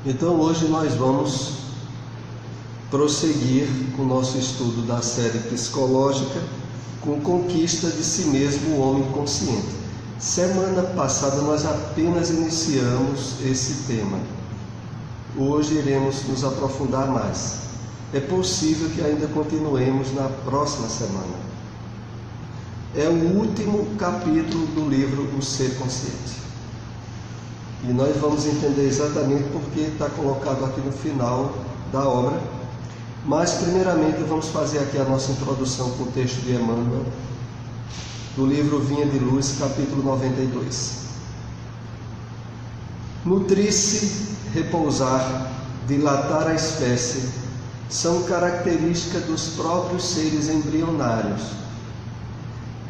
Então hoje nós vamos prosseguir com o nosso estudo da série psicológica com conquista de si mesmo, o homem consciente. Semana passada nós apenas iniciamos esse tema. Hoje iremos nos aprofundar mais. É possível que ainda continuemos na próxima semana. É o último capítulo do livro O Ser Consciente. E nós vamos entender exatamente porque está colocado aqui no final da obra. Mas primeiramente vamos fazer aqui a nossa introdução com o texto de Emmanuel, do livro Vinha de Luz, capítulo 92. Nutrir-se, repousar, dilatar a espécie, são características dos próprios seres embrionários.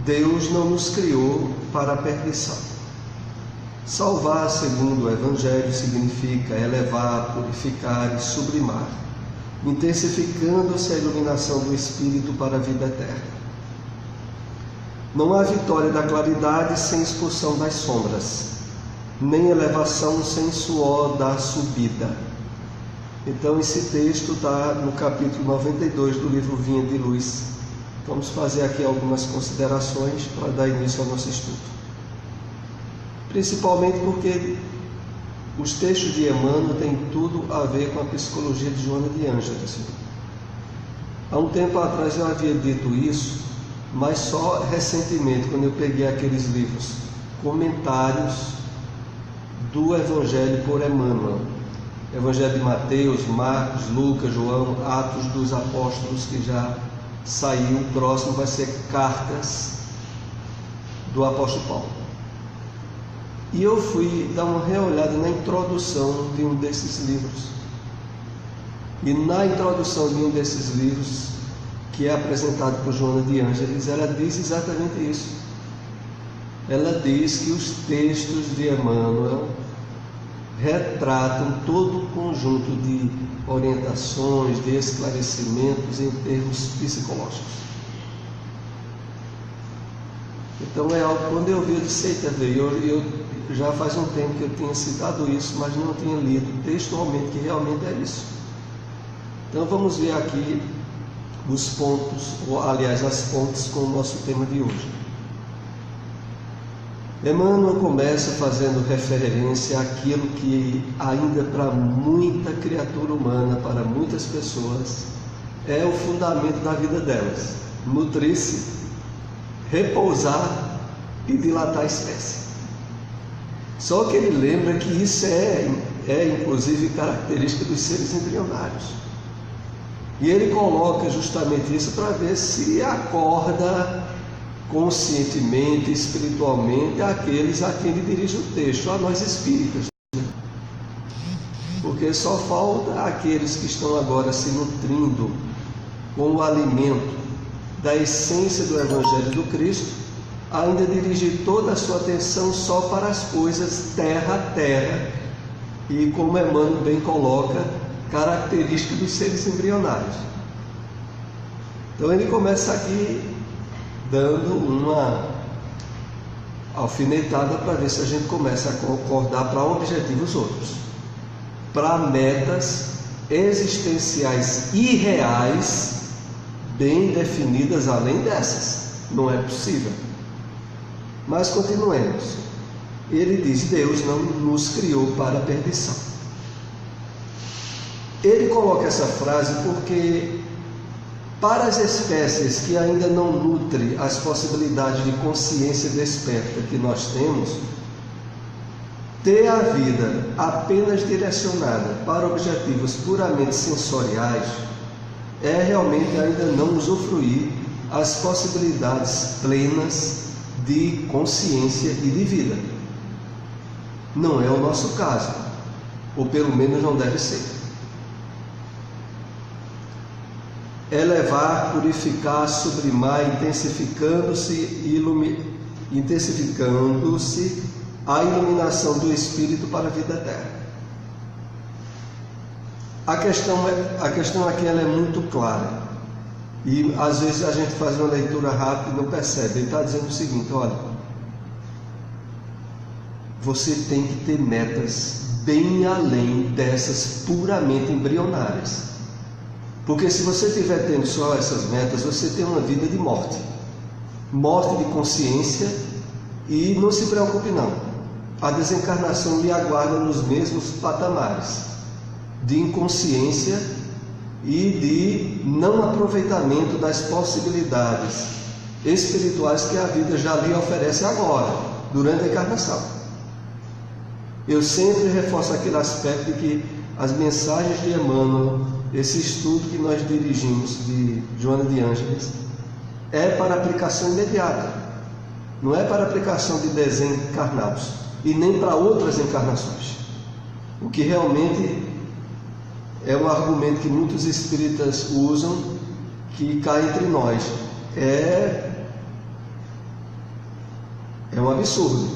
Deus não nos criou para a perdição. Salvar, segundo o Evangelho, significa elevar, purificar e sublimar, intensificando-se a iluminação do Espírito para a vida eterna. Não há vitória da claridade sem expulsão das sombras, nem elevação sem suor da subida. Então esse texto está no capítulo 92 do livro Vinha de Luz. Vamos fazer aqui algumas considerações para dar início ao nosso estudo. Principalmente porque os textos de Emmanuel têm tudo a ver com a psicologia de Joana de Ângeles. Há um tempo atrás eu havia dito isso, mas só recentemente, quando eu peguei aqueles livros, comentários do Evangelho por Emmanuel. Evangelho de Mateus, Marcos, Lucas, João, Atos dos Apóstolos, que já saiu. O próximo vai ser Cartas do Apóstolo Paulo. E eu fui dar uma reolhada na introdução de um desses livros. E na introdução de um desses livros, que é apresentado por Joana de Ângeles, ela diz exatamente isso. Ela diz que os textos de Emmanuel retratam todo o conjunto de orientações, de esclarecimentos em termos psicológicos. Então é algo, quando eu vi, eu disse, eita, eu já faz um tempo que eu tinha citado isso, mas não tinha lido textualmente que realmente é isso. Então vamos ver aqui os pontos, ou aliás as pontes com o nosso tema de hoje. Emmanuel começa fazendo referência àquilo que ainda para muita criatura humana, para muitas pessoas, é o fundamento da vida delas: nutrir-se, repousar e dilatar a espécie. Só que ele lembra que isso é inclusive característica dos seres embrionários. E ele coloca justamente isso para ver se acorda conscientemente, espiritualmente, aqueles a quem ele dirige o texto, a nós espíritas. Porque só falta aqueles que estão agora se nutrindo com o alimento da essência do Evangelho do Cristo, ainda dirigir toda a sua atenção só para as coisas terra a terra, e como Emmanuel bem coloca, característica dos seres embrionários. Então ele começa aqui dando uma alfinetada para ver se a gente começa a concordar para objetivos outros, para metas existenciais e reais bem definidas além dessas. Não é possível. Mas continuemos. Ele diz: Deus não nos criou para a perdição. Ele coloca essa frase porque, para as espécies que ainda não nutrem as possibilidades de consciência desperta que nós temos, ter a vida apenas direcionada para objetivos puramente sensoriais é realmente ainda não usufruir as possibilidades plenas de consciência e de vida. Não é o nosso caso, ou pelo menos não deve ser. Elevar, purificar, sublimar, intensificando-se a iluminação do Espírito para a vida eterna. A questão aqui ela é muito clara. E às vezes a gente faz uma leitura rápida e não percebe. Ele está dizendo o seguinte: olha, você tem que ter metas bem além dessas puramente embrionárias. Porque se você estiver tendo só essas metas, você tem uma vida de morte. Morte de consciência, e não se preocupe não. A desencarnação lhe aguarda nos mesmos patamares de inconsciência e de não aproveitamento das possibilidades espirituais que a vida já lhe oferece agora, durante a encarnação. Eu sempre reforço aquele aspecto de que as mensagens de Emmanuel, esse estudo que nós dirigimos de Joana de Ângeles, é para aplicação imediata, não é para aplicação de desencarnados e nem para outras encarnações. O que realmente é um argumento que muitos espíritas usam, que cá entre nós é um absurdo,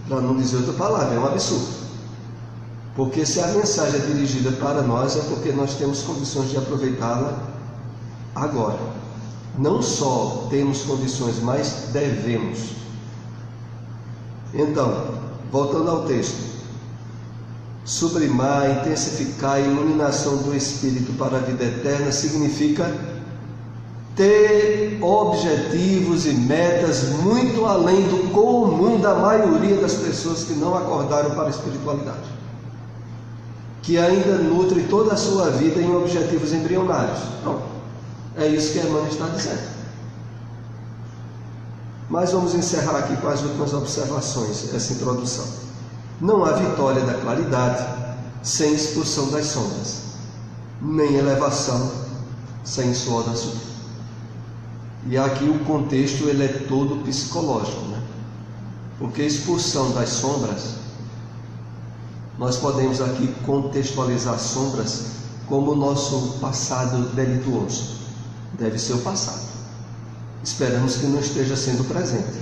para não dizer outra palavra, é um absurdo. Porque se a mensagem é dirigida para nós, é porque nós temos condições de aproveitá-la agora. Não só temos condições, mas devemos. Então, voltando ao texto: sublimar, intensificar a iluminação do Espírito para a vida eterna significa ter objetivos e metas muito além do comum da maioria das pessoas que não acordaram para a espiritualidade, que ainda nutre toda a sua vida em objetivos embrionários. Não, é isso que Emmanuel está dizendo. Mas vamos encerrar aqui com as últimas observações, essa introdução. Não há vitória da claridade sem expulsão das sombras, nem elevação sem suor da subida. E aqui o contexto ele é todo psicológico, né? Porque expulsão das sombras, nós podemos aqui contextualizar sombras como o nosso passado delituoso. Deve ser o passado. Esperamos que não esteja sendo presente,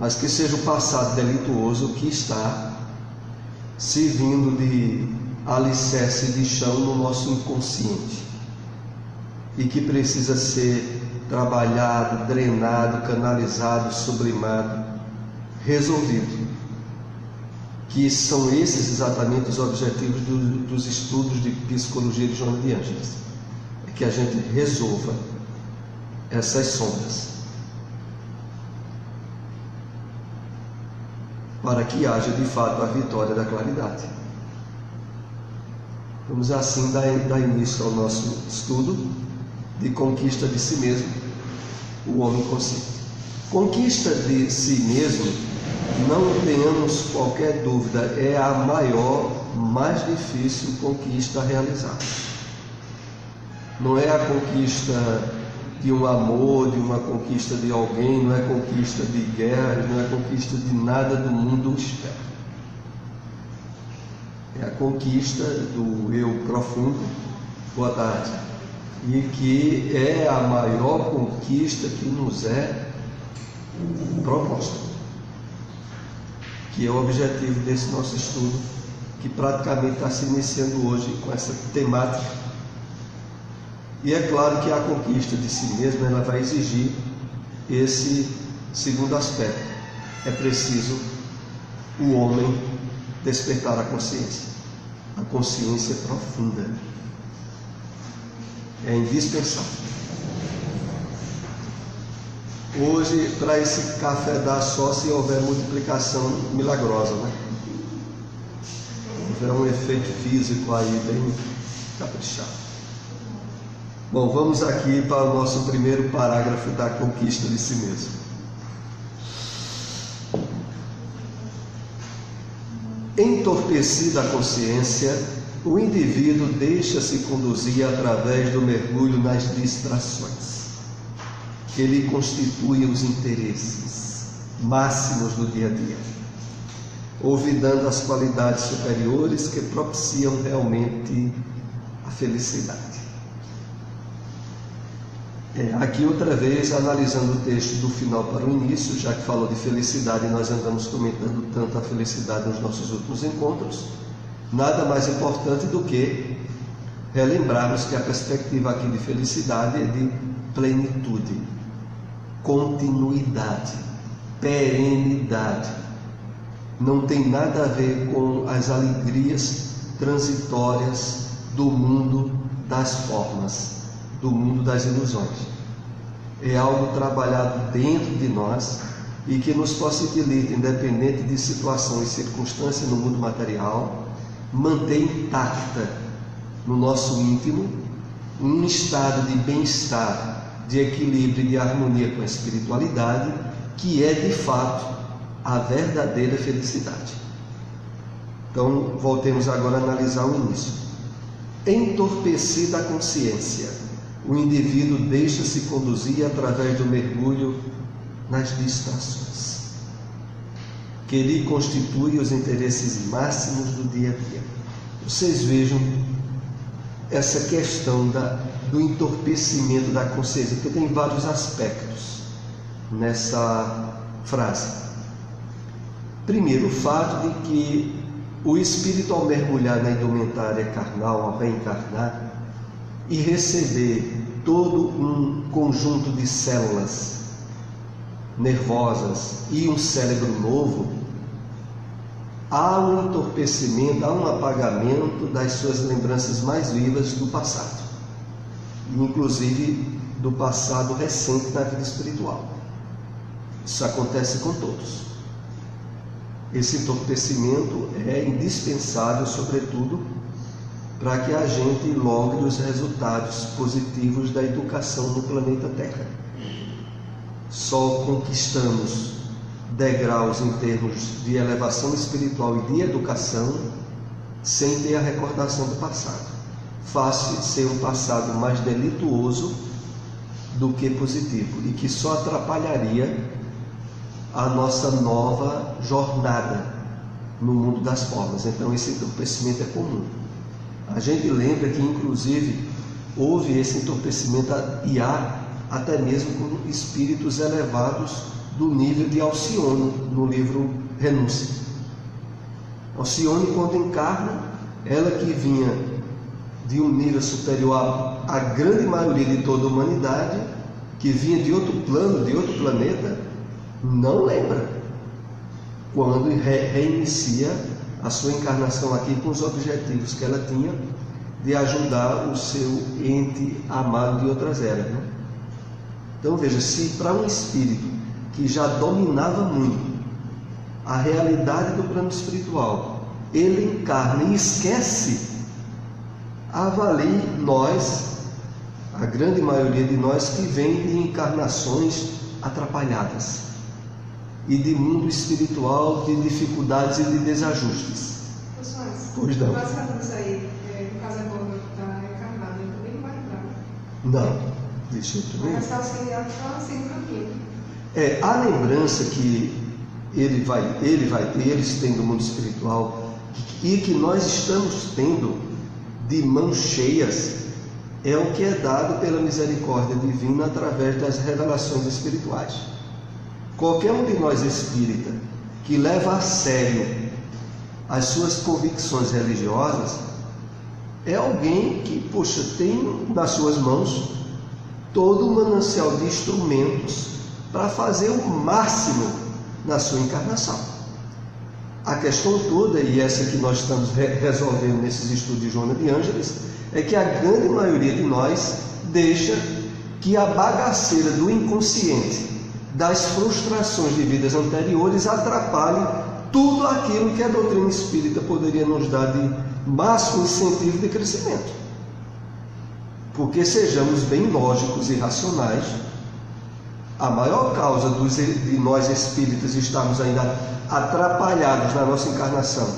mas que seja o passado delituoso que está servindo de alicerce de chão no nosso inconsciente e que precisa ser trabalhado, drenado, canalizado, sublimado, resolvido. Que são esses exatamente os objetivos dos estudos de psicologia de Joana de Ângeles. É que a gente resolva essas sombras, para que haja de fato a vitória da claridade. Vamos assim dar início ao nosso estudo de conquista de si mesmo, o homem consciente. Conquista de si mesmo, não tenhamos qualquer dúvida, é a maior, mais difícil conquista a realizar. Não é a conquista de um amor, de uma conquista de alguém, não é conquista de guerra, não é conquista de nada do mundo externo. É a conquista do eu profundo, boa tarde, e que é a maior conquista que nos é proposta, que é o objetivo desse nosso estudo, que praticamente está se iniciando hoje com essa temática. E é claro que a conquista de si mesmo ela vai exigir esse segundo aspecto. É preciso o homem despertar a consciência profunda. É indispensável. Hoje, para esse café dar só se houver multiplicação milagrosa, né? Houver um efeito físico aí bem caprichado. Bom, vamos aqui para o nosso primeiro parágrafo da conquista de si mesmo. Entorpecida a consciência, o indivíduo deixa-se conduzir através do mergulho nas distrações, que lhe constituem os interesses máximos do dia a dia, olvidando as qualidades superiores que propiciam realmente a felicidade. Aqui outra vez, analisando o texto do final para o início, já que falou de felicidade, nós andamos comentando tanto a felicidade nos nossos últimos encontros, nada mais importante do que relembrarmos que a perspectiva aqui de felicidade é de plenitude, continuidade, perenidade. não tem nada a ver com as alegrias transitórias do mundo das formas, do mundo das ilusões. É algo trabalhado dentro de nós e que nos possibilita, independente de situação e circunstância no mundo material, manter intacta no nosso íntimo um estado de bem-estar, de equilíbrio e de harmonia com a espiritualidade, que é de fato a verdadeira felicidade. Então, voltemos agora a analisar o início. Entorpecida a consciência, o indivíduo deixa-se conduzir através do mergulho nas distrações, que lhe constituem os interesses máximos do dia a dia. Vocês vejam essa questão do entorpecimento da consciência, porque tem vários aspectos nessa frase. Primeiro, o fato de que o espírito, ao mergulhar na indumentária carnal, ao reencarnar e receber todo um conjunto de células nervosas e um cérebro novo, há um entorpecimento, há um apagamento das suas lembranças mais vivas do passado, inclusive do passado recente na vida espiritual. Isso acontece com todos. Esse entorpecimento é indispensável, sobretudo, para que a gente logre os resultados positivos da educação no planeta Terra. Só conquistamos degraus em termos de elevação espiritual e de educação sem ter a recordação do passado. Fácil ser um passado mais delituoso do que positivo e que só atrapalharia a nossa nova jornada no mundo das formas. Então esse entorpecimento é comum. A gente lembra que inclusive houve esse entorpecimento e há até mesmo com espíritos elevados do nível de Alcione, no livro Renúncia. Alcione, quando encarna, ela que vinha de um nível superior à grande maioria de toda a humanidade, que vinha de outro plano, de outro planeta, não lembra quando reinicia a sua encarnação aqui com os objetivos que ela tinha de ajudar o seu ente amado de outras eras, né? Então veja, se para um espírito que já dominava muito a realidade do plano espiritual, ele encarna e esquece, avalie nós, a grande maioria de nós, que vem de encarnações atrapalhadas e de mundo espiritual, de dificuldades e de desajustes. Pois não. Baseado nisso aí, no caso agora está encarnado, ele também não vai entrar. Não, de jeito nenhum. Mas está auxiliado só assim no caminho. A lembrança que eles têm do mundo espiritual e que nós estamos tendo de mãos cheias é o que é dado pela misericórdia divina através das revelações espirituais. Qualquer um de nós espírita que leva a sério as suas convicções religiosas é alguém que, tem nas suas mãos todo um manancial de instrumentos para fazer o máximo na sua encarnação. A questão toda, e essa que nós estamos resolvendo nesses estudos de Joana de Ângeles, é que a grande maioria de nós deixa que a bagaceira do inconsciente, das frustrações de vidas anteriores, atrapalhe tudo aquilo que a doutrina espírita poderia nos dar de máximo incentivo de crescimento. Porque, sejamos bem lógicos e racionais, a maior causa de nós espíritas estarmos ainda atrapalhados na nossa encarnação,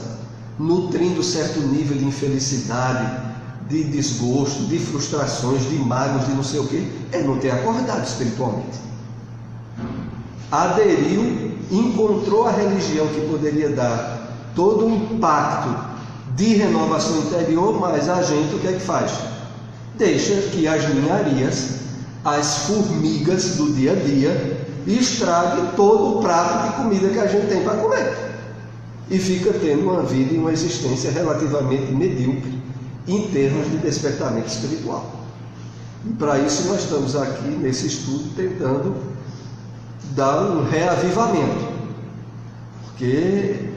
nutrindo certo nível de infelicidade, de desgosto, de frustrações, de mágoas, de não sei o que, é não ter acordado espiritualmente. Aderiu, encontrou a religião que poderia dar todo um impacto de renovação interior, mas a gente o que é que faz? Deixa que as ninharias, as formigas do dia a dia, estrague todo o prato de comida que a gente tem para comer. E fica tendo uma vida e uma existência relativamente medíocre em termos de despertamento espiritual. E para isso nós estamos aqui nesse estudo tentando dar um reavivamento. Porque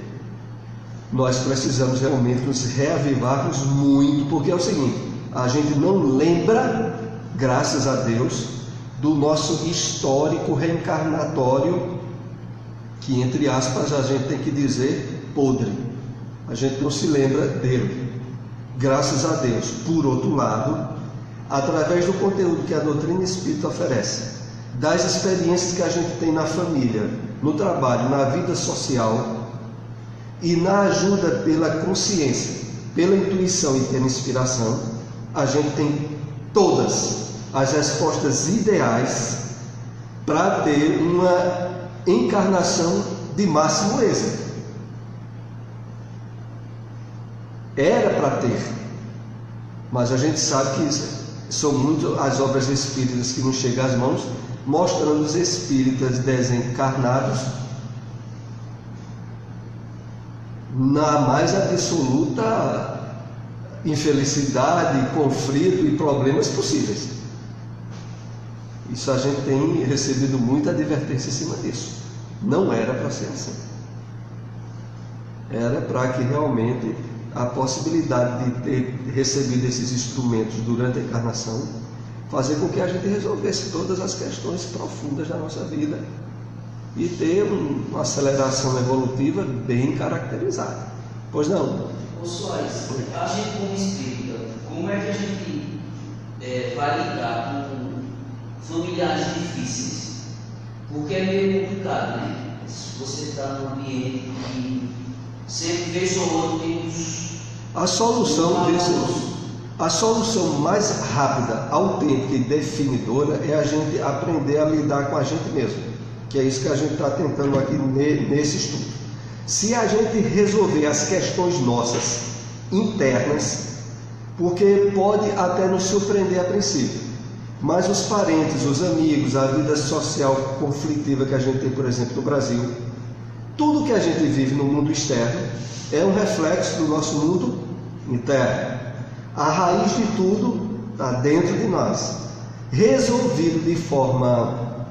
nós precisamos realmente nos reavivarmos muito, porque é o seguinte, a gente não lembra, graças a Deus, do nosso histórico reencarnatório, que entre aspas a gente tem que dizer podre. A gente não se lembra dele, graças a Deus. Por outro lado, através do conteúdo que a doutrina espírita oferece, das experiências que a gente tem na família, no trabalho, na vida social e na ajuda pela consciência, pela intuição e pela inspiração, a gente tem todas as respostas ideais para ter uma encarnação de máximo êxito. Era para ter, mas a gente sabe que são muito as obras espíritas que nos chegam às mãos, mostrando os espíritas desencarnados na mais absoluta infelicidade, conflito e problemas possíveis. Isso a gente tem recebido muita advertência em cima disso. Não era para ser assim. Era para que realmente a possibilidade de ter recebido esses instrumentos durante a encarnação fazer com que a gente resolvesse todas as questões profundas da nossa vida e ter uma aceleração evolutiva bem caracterizada. Pois não? Ô Soares, a gente como espírita, como é que a gente vai lidar com familiares difíceis? Porque é meio complicado, né? Se você está num ambiente que sempre vez ou outro tem uns... A solução mais rápida, autêntica e definidora é a gente aprender a lidar com a gente mesmo, que é isso que a gente está tentando aqui nesse estudo. Se a gente resolver as questões nossas internas, porque pode até nos surpreender a princípio, mas os parentes, os amigos, a vida social conflitiva que a gente tem, por exemplo, no Brasil, tudo que a gente vive no mundo externo é um reflexo do nosso mundo interno. A raiz de tudo está dentro de nós. Resolvido de forma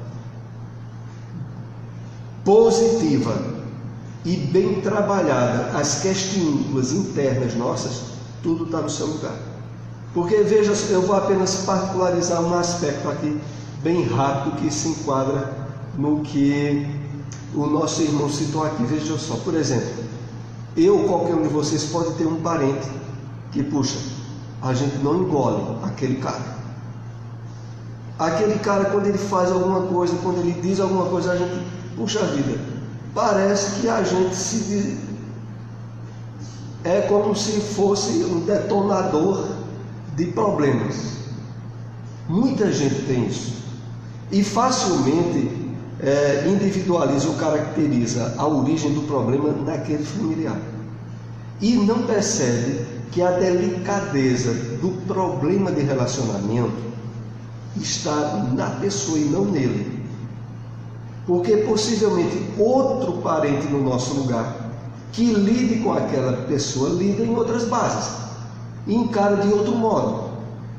positiva e bem trabalhada as questões internas nossas, tudo está no seu lugar. Porque veja, eu vou apenas particularizar um aspecto aqui bem rápido que se enquadra no que o nosso irmão citou aqui. Veja só, por exemplo, qualquer um de vocês pode ter um parente que, puxa, a gente não engole aquele cara. Aquele cara, quando ele faz alguma coisa, quando ele diz alguma coisa, a gente, puxa vida, parece que a gente é como se fosse um detonador de problemas. Muita gente tem isso. E facilmente individualiza ou caracteriza a origem do problema naquele familiar. E não percebe que a delicadeza do problema de relacionamento está na pessoa e não nele. Porque possivelmente outro parente no nosso lugar que lide com aquela pessoa lida em outras bases e encara de outro modo.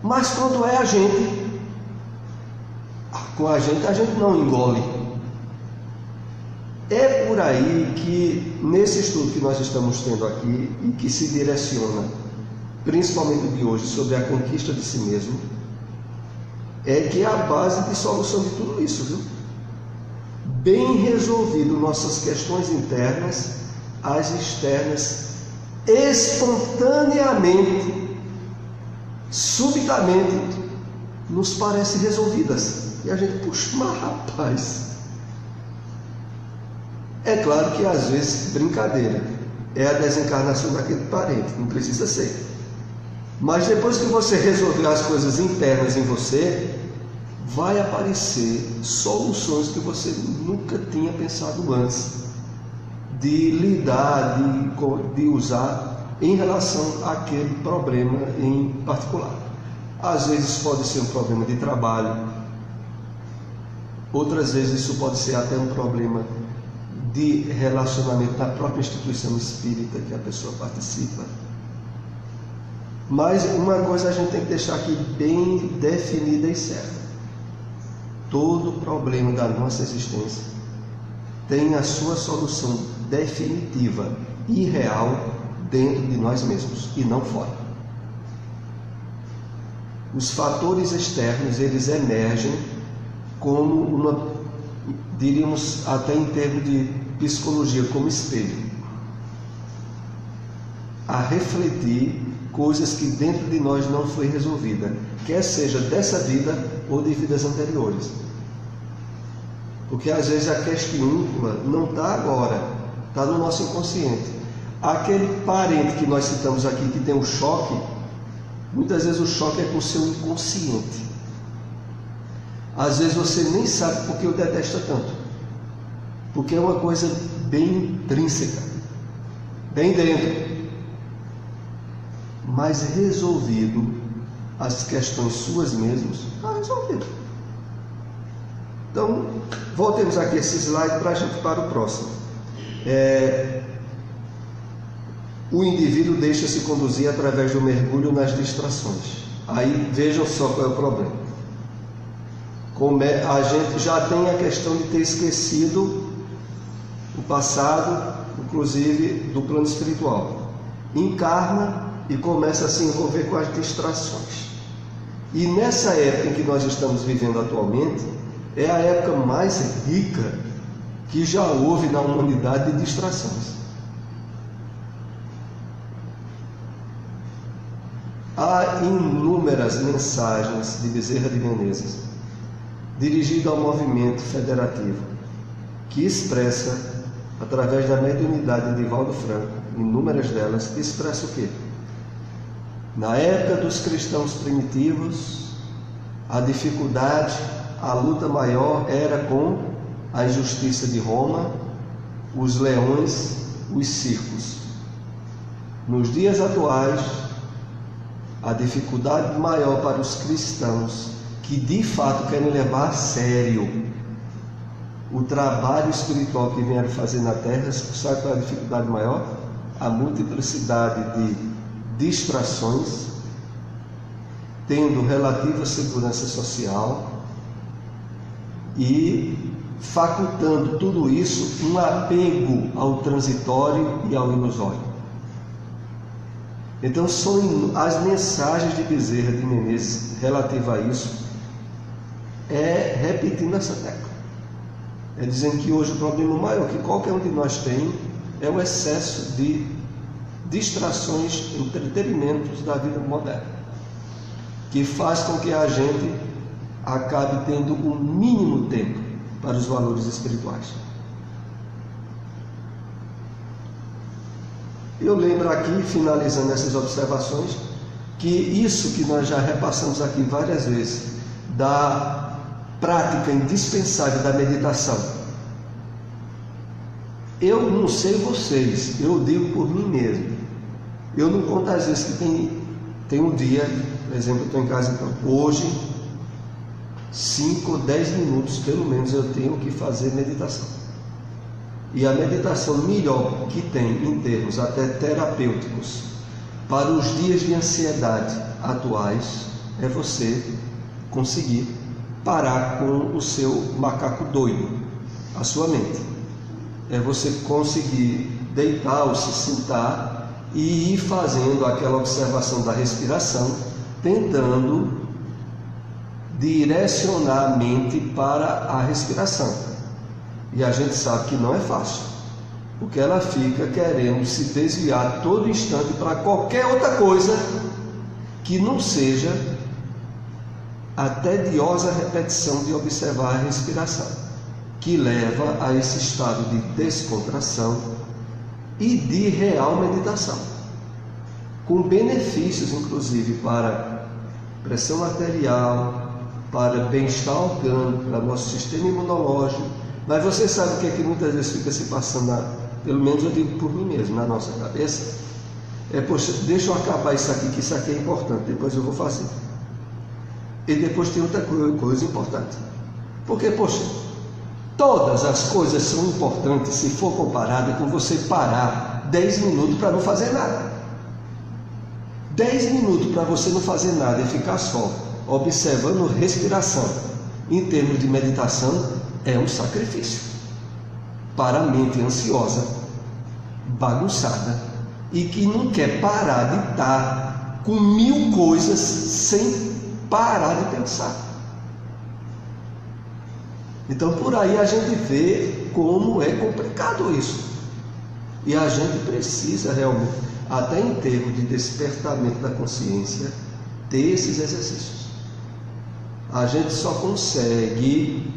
Mas quando é a gente, com a gente não engole. É por aí que, nesse estudo que nós estamos tendo aqui, e que se direciona, principalmente de hoje, sobre a conquista de si mesmo, é que é a base de solução de tudo isso, viu? Bem resolvido nossas questões internas, as externas, espontaneamente, subitamente, nos parecem resolvidas. E a gente, puxa, mas rapaz... É claro que às vezes, brincadeira, é a desencarnação daquele parente, não precisa ser. Mas depois que você resolver as coisas internas em você, vai aparecer soluções que você nunca tinha pensado antes de lidar, de usar em relação àquele problema em particular. Às vezes pode ser um problema de trabalho, outras vezes isso pode ser até um problema de relacionamento da própria instituição espírita que a pessoa participa. Mas uma coisa a gente tem que deixar aqui bem definida e certa: todo problema da nossa existência tem a sua solução definitiva e real dentro de nós mesmos e não fora. Os fatores externos, eles emergem como uma, diríamos até em termos de psicologia, como espelho, a refletir coisas que dentro de nós não foi resolvida, quer seja dessa vida ou de vidas anteriores. Porque às vezes a questão não está agora, está no nosso inconsciente. Aquele parente que nós citamos aqui que tem um choque, muitas vezes o choque é com o seu inconsciente. Às vezes você nem sabe por que o detesta tanto, porque é uma coisa bem intrínseca, bem dentro. Mas resolvido as questões suas mesmas, está resolvido. Então, voltemos aqui esse slide para a gente para o próximo. O indivíduo deixa-se conduzir através do mergulho nas distrações. Aí vejam só qual é o problema. A gente já tem a questão de ter esquecido o passado, inclusive do plano espiritual. Encarna e começa a se envolver com as distrações. E nessa época em que nós estamos vivendo atualmente, é a época mais rica que já houve na humanidade de distrações. Há inúmeras mensagens de Bezerra de Menezes dirigidas ao movimento federativo, que expressa, através da mediunidade de Valdo Franco, inúmeras delas, expressa o quê? Na época dos cristãos primitivos, a dificuldade, a luta maior era com a injustiça de Roma, os leões, os circos. Nos dias atuais, a dificuldade maior para os cristãos que de fato querem levar a sério o trabalho espiritual que vieram fazer na terra, sabe qual é a dificuldade maior? A multiplicidade de distrações, tendo relativa segurança social e facultando tudo isso um apego ao transitório e ao ilusório. Então são as mensagens de Bezerra de Menezes relativa a isso, repetindo essa tecla, dizendo que hoje o problema maior que qualquer um de nós tem é o excesso de distrações, entretenimentos da vida moderna, que faz com que a gente acabe tendo o mínimo tempo para os valores espirituais. Eu lembro aqui, finalizando essas observações, que isso que nós já repassamos aqui várias vezes, da prática indispensável da meditação. Eu não sei vocês, eu digo por mim mesmo. Eu não conto às vezes que tem um dia, por exemplo, eu estou em casa, então, hoje, 5 ou 10 minutos, pelo menos, eu tenho que fazer meditação. E a meditação melhor que tem, em termos até terapêuticos, para os dias de ansiedade atuais, é você conseguir parar com o seu macaco doido, a sua mente. É você conseguir deitar ou se sentar e ir fazendo aquela observação da respiração, tentando direcionar a mente para a respiração. E a gente sabe que não é fácil, porque ela fica querendo se desviar a todo instante para qualquer outra coisa que não seja a tediosa repetição de observar a respiração, que leva a esse estado de descontração e de real meditação, com benefícios inclusive para pressão arterial, para bem-estar orgânico, para nosso sistema imunológico. Mas você sabe o que é que muitas vezes fica se passando, pelo menos eu digo por mim mesmo, na nossa cabeça? Poxa, deixa eu acabar isso aqui, que isso aqui é importante, depois eu vou fazer. E depois tem outra coisa importante. Porque, poxa, todas as coisas são importantes se for comparada com você parar 10 minutos para não fazer nada. 10 minutos para você não fazer nada e ficar só observando respiração, em termos de meditação, é um sacrifício para a mente ansiosa bagunçada e que não quer parar de estar com 1000 coisas sem parar de pensar. Então por aí a gente vê como é complicado isso. E a gente precisa realmente, até em termos de despertamento da consciência, ter esses exercícios. A gente só consegue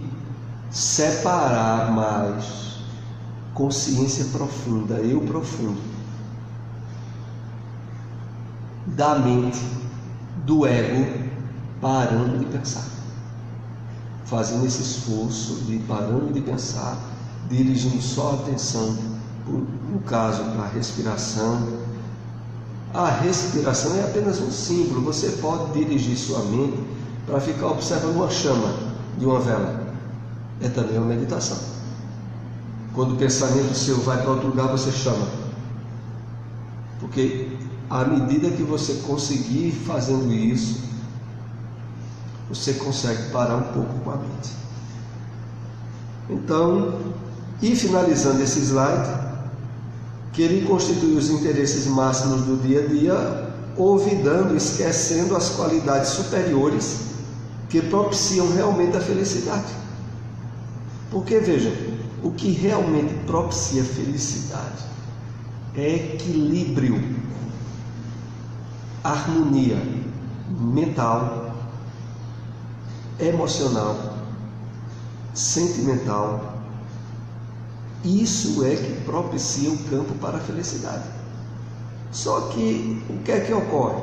separar mais consciência profunda, eu profundo, da mente, do ego, parando de pensar. Fazendo esse esforço de parando de pensar, dirigindo só a atenção, no caso, para a respiração. A respiração é apenas um símbolo. Você pode dirigir sua mente para ficar observando uma chama de uma vela. É também uma meditação. Quando o pensamento seu vai para outro lugar, você chama. Porque à medida que você conseguir fazendo isso, você consegue parar um pouco com a mente. Então, e finalizando esse slide, querer constituir os interesses máximos do dia a dia, olvidando, esquecendo as qualidades superiores que propiciam realmente a felicidade. Porque vejam, o que realmente propicia felicidade é equilíbrio, harmonia mental, emocional, sentimental. Isso é que propicia o campo para a felicidade. Só que o que é que ocorre?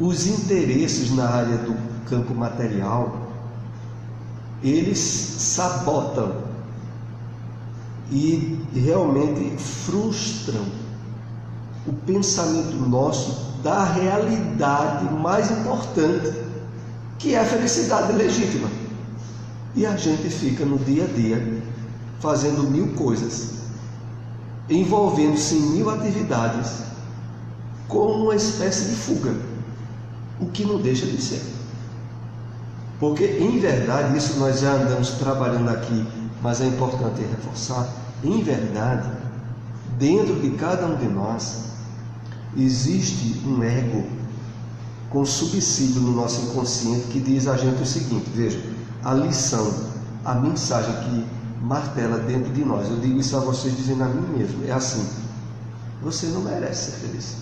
Os interesses na área do campo material, eles sabotam e realmente frustram o pensamento nosso da realidade mais importante, que é a felicidade legítima. E a gente fica no dia a dia fazendo 1000 coisas, envolvendo-se em 1000 atividades, como uma espécie de fuga, o que não deixa de ser. Porque em verdade, isso nós já andamos trabalhando aqui, mas é importante reforçar, em verdade, dentro de cada um de nós, existe um ego com subsídio no nosso inconsciente que diz a gente o seguinte, veja, a lição, a mensagem que martela dentro de nós, eu digo isso a vocês dizendo a mim mesmo, é assim: você não merece ser feliz.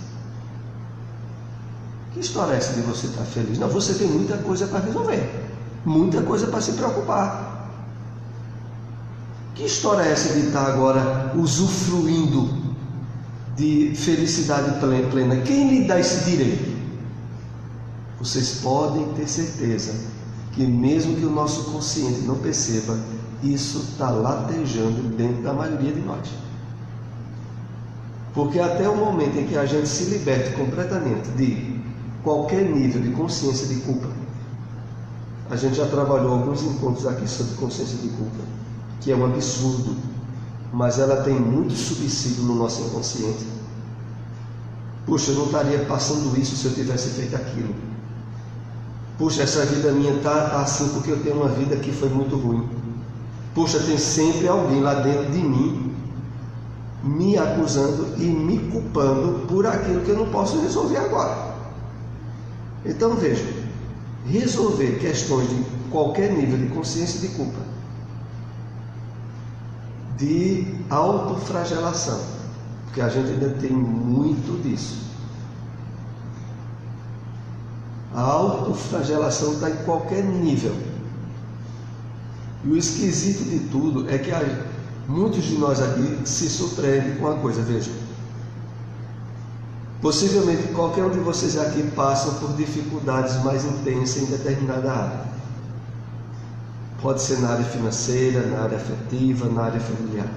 Que história é essa de você estar feliz? Não, você tem muita coisa para resolver, muita coisa para se preocupar. Que história é essa de estar agora usufruindo de felicidade plena? Quem lhe dá esse direito? Vocês podem ter certeza que mesmo que o nosso consciente não perceba, isso está latejando dentro da maioria de nós. Porque até o momento em que a gente se liberte completamente de qualquer nível de consciência de culpa, a gente já trabalhou alguns encontros aqui sobre consciência de culpa, que é um absurdo, mas ela tem muito subsídio no nosso inconsciente. Puxa, eu não estaria passando isso se eu tivesse feito aquilo. Puxa, essa vida minha está assim porque eu tenho uma vida que foi muito ruim. Puxa, tem sempre alguém lá dentro de mim me acusando e me culpando por aquilo que eu não posso resolver agora. Então veja, resolver questões de qualquer nível de consciência de culpa, de autoflagelação, porque a gente ainda tem muito disso. A autoflagelação está em qualquer nível. E o esquisito de tudo é que muitos de nós aqui se surpreendem com uma coisa, veja. Possivelmente qualquer um de vocês aqui passa por dificuldades mais intensas em determinada área. Pode ser na área financeira, na área afetiva, na área familiar.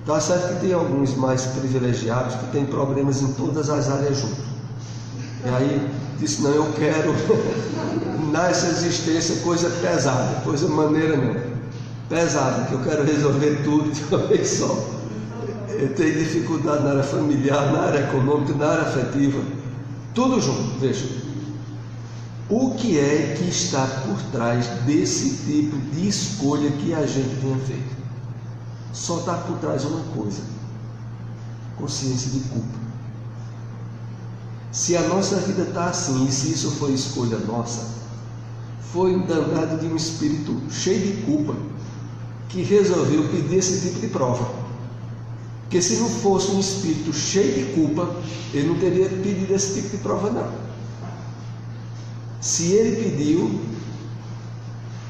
Então é certo que tem alguns mais privilegiados que têm problemas em todas as áreas juntos. E aí disse, não, eu quero nessa existência coisa pesada, coisa maneira não, pesada, que eu quero resolver tudo de uma vez só. Eu tenho dificuldade na área familiar, na área econômica, na área afetiva, tudo junto. Veja, o que é que está por trás desse tipo de escolha que a gente tem feito? só está por trás uma coisa: consciência de culpa. Se a nossa vida está assim, e se isso foi escolha nossa, foi um danado de um espírito cheio de culpa que resolveu pedir esse tipo de prova. Porque se não fosse um espírito cheio de culpa, ele não teria pedido esse tipo de prova, não. Se ele pediu,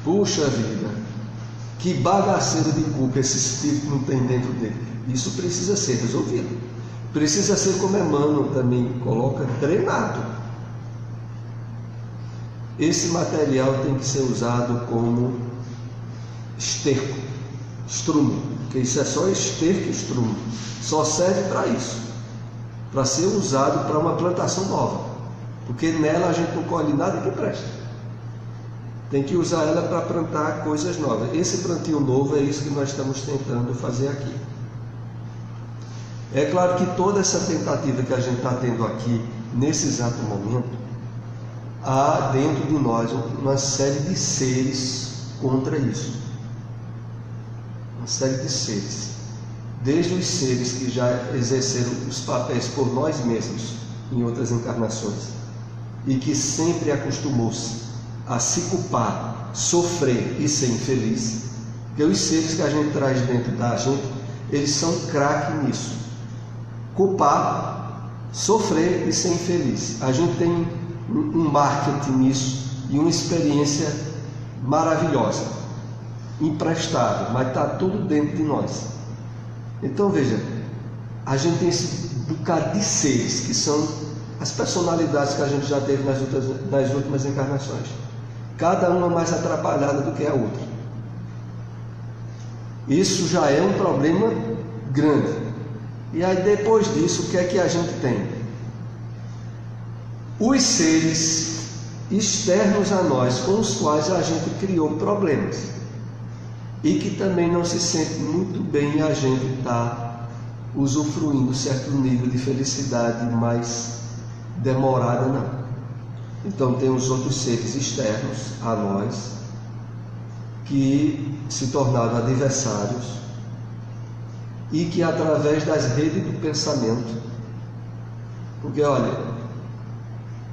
puxa vida, que bagaceira de culpa esse espírito não tem dentro dele. Isso precisa ser resolvido. Precisa ser, como Emmanuel também coloca, treinado. Esse material tem que ser usado como esterco, estrume, porque isso é só esterco e estrume. Só serve para isso, para ser usado para uma plantação nova, porque nela a gente não colhe nada que presta. Tem que usar ela para plantar coisas novas. Esse plantio novo é isso que nós estamos tentando fazer aqui. É claro que toda essa tentativa que a gente está tendo aqui, nesse exato momento, há dentro de nós uma série de seres contra isso. Uma série de seres. Desde os seres que já exerceram os papéis por nós mesmos em outras encarnações e que sempre acostumou-se a se culpar, sofrer e ser infeliz, porque os seres que a gente traz dentro da gente, eles são craques nisso. Culpar, sofrer e ser infeliz. A gente tem um marketing nisso e uma experiência maravilhosa, imprestável, mas está tudo dentro de nós. Então veja, a gente tem esse bocado de seres que são as personalidades que a gente já teve nas últimas encarnações, cada uma mais atrapalhada do que a outra. Isso já é um problema grande. E aí depois disso, o que é que a gente tem? Os seres externos a nós, com os quais a gente criou problemas e que também não se sente muito bem a gente estar usufruindo certo nível de felicidade mais demorada, não. Então tem os outros seres externos a nós que se tornaram adversários e que através das redes do pensamento, porque olha,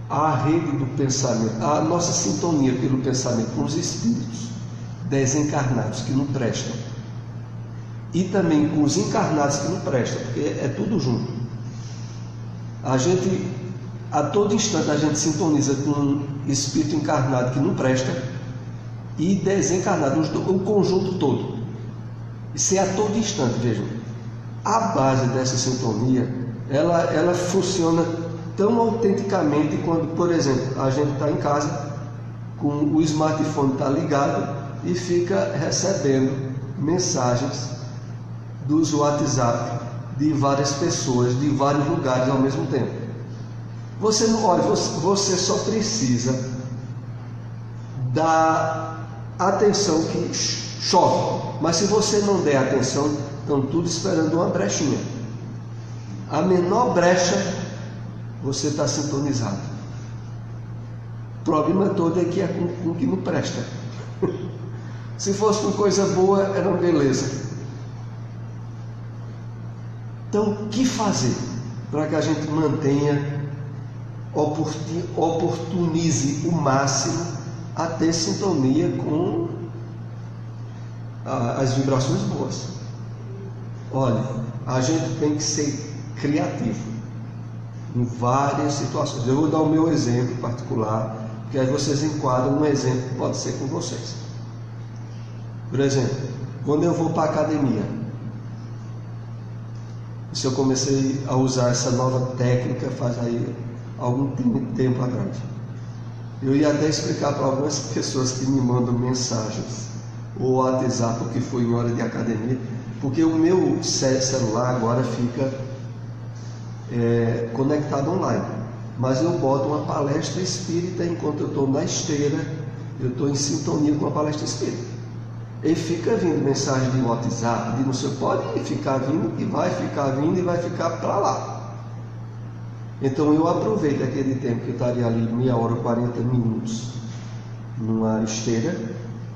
a rede do pensamento, a nossa sintonia pelo pensamento com os espíritos desencarnados que não prestam e também com os encarnados que não prestam, porque é tudo junto. A gente, a todo instante, a gente sintoniza com um espírito encarnado que não presta e desencarnado, o conjunto todo. Isso é a todo instante, vejam. A base dessa sintonia, ela funciona tão autenticamente quando, por exemplo, a gente está em casa, com o smartphone está ligado e fica recebendo mensagens dos WhatsApp de várias pessoas, de vários lugares ao mesmo tempo. Você não, olha, você só precisa dar atenção que chove, mas se você não der atenção, estão tudo esperando uma brechinha. A menor brecha, você está sintonizado. O problema todo é que é com o que não presta. Se fosse com coisa boa, era uma beleza. Então, o que fazer para que a gente mantenha, oportunize o máximo a ter sintonia com as vibrações boas? Olha, a gente tem que ser criativo em várias situações. Eu vou dar o meu exemplo particular, porque aí vocês enquadram um exemplo que pode ser com vocês. Por exemplo, quando eu vou para a academia, se eu comecei a usar essa nova técnica faz aí algum tempo atrás. Eu ia até explicar para algumas pessoas que me mandam mensagens ou WhatsApp, que foi em hora de academia, porque o meu celular agora fica conectado online, mas eu boto uma palestra espírita enquanto eu estou na esteira, eu estou em sintonia com a palestra espírita. E fica vindo mensagem de WhatsApp, de não sei, pode ficar vindo e vai ficar vindo e vai ficar para lá. Então eu aproveito aquele tempo que eu estaria ali meia hora, 40 minutos numa esteira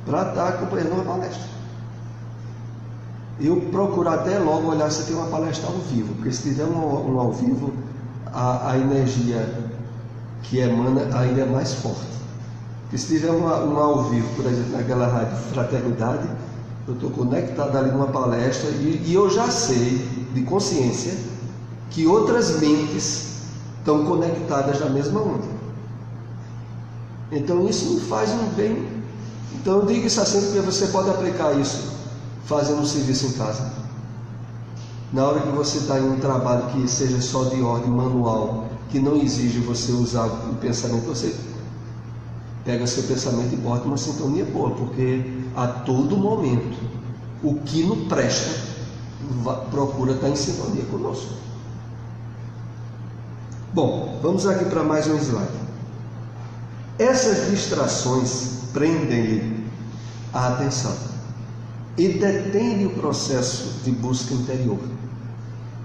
para estar acompanhando uma palestra. eu procuro até logo olhar se tem uma palestra ao vivo, porque se tiver um ao vivo, a energia que emana ainda é mais forte. Porque se tiver um ao vivo, por exemplo, naquela rádio Fraternidade, eu estou conectado ali numa palestra e eu já sei de consciência que outras mentes estão conectadas na mesma onda. Então isso me faz um bem. Então eu digo isso assim porque você pode aplicar isso fazendo um serviço em casa. Na hora que você está em um trabalho que seja só de ordem manual, que não exige você usar o pensamento, você pega seu pensamento e bota uma sintonia boa, porque a todo momento o que não presta procura estar em sintonia conosco. Bom, vamos aqui para mais um slide. Essas distrações prendem-lhe a atenção e detêm-lhe o processo de busca interior,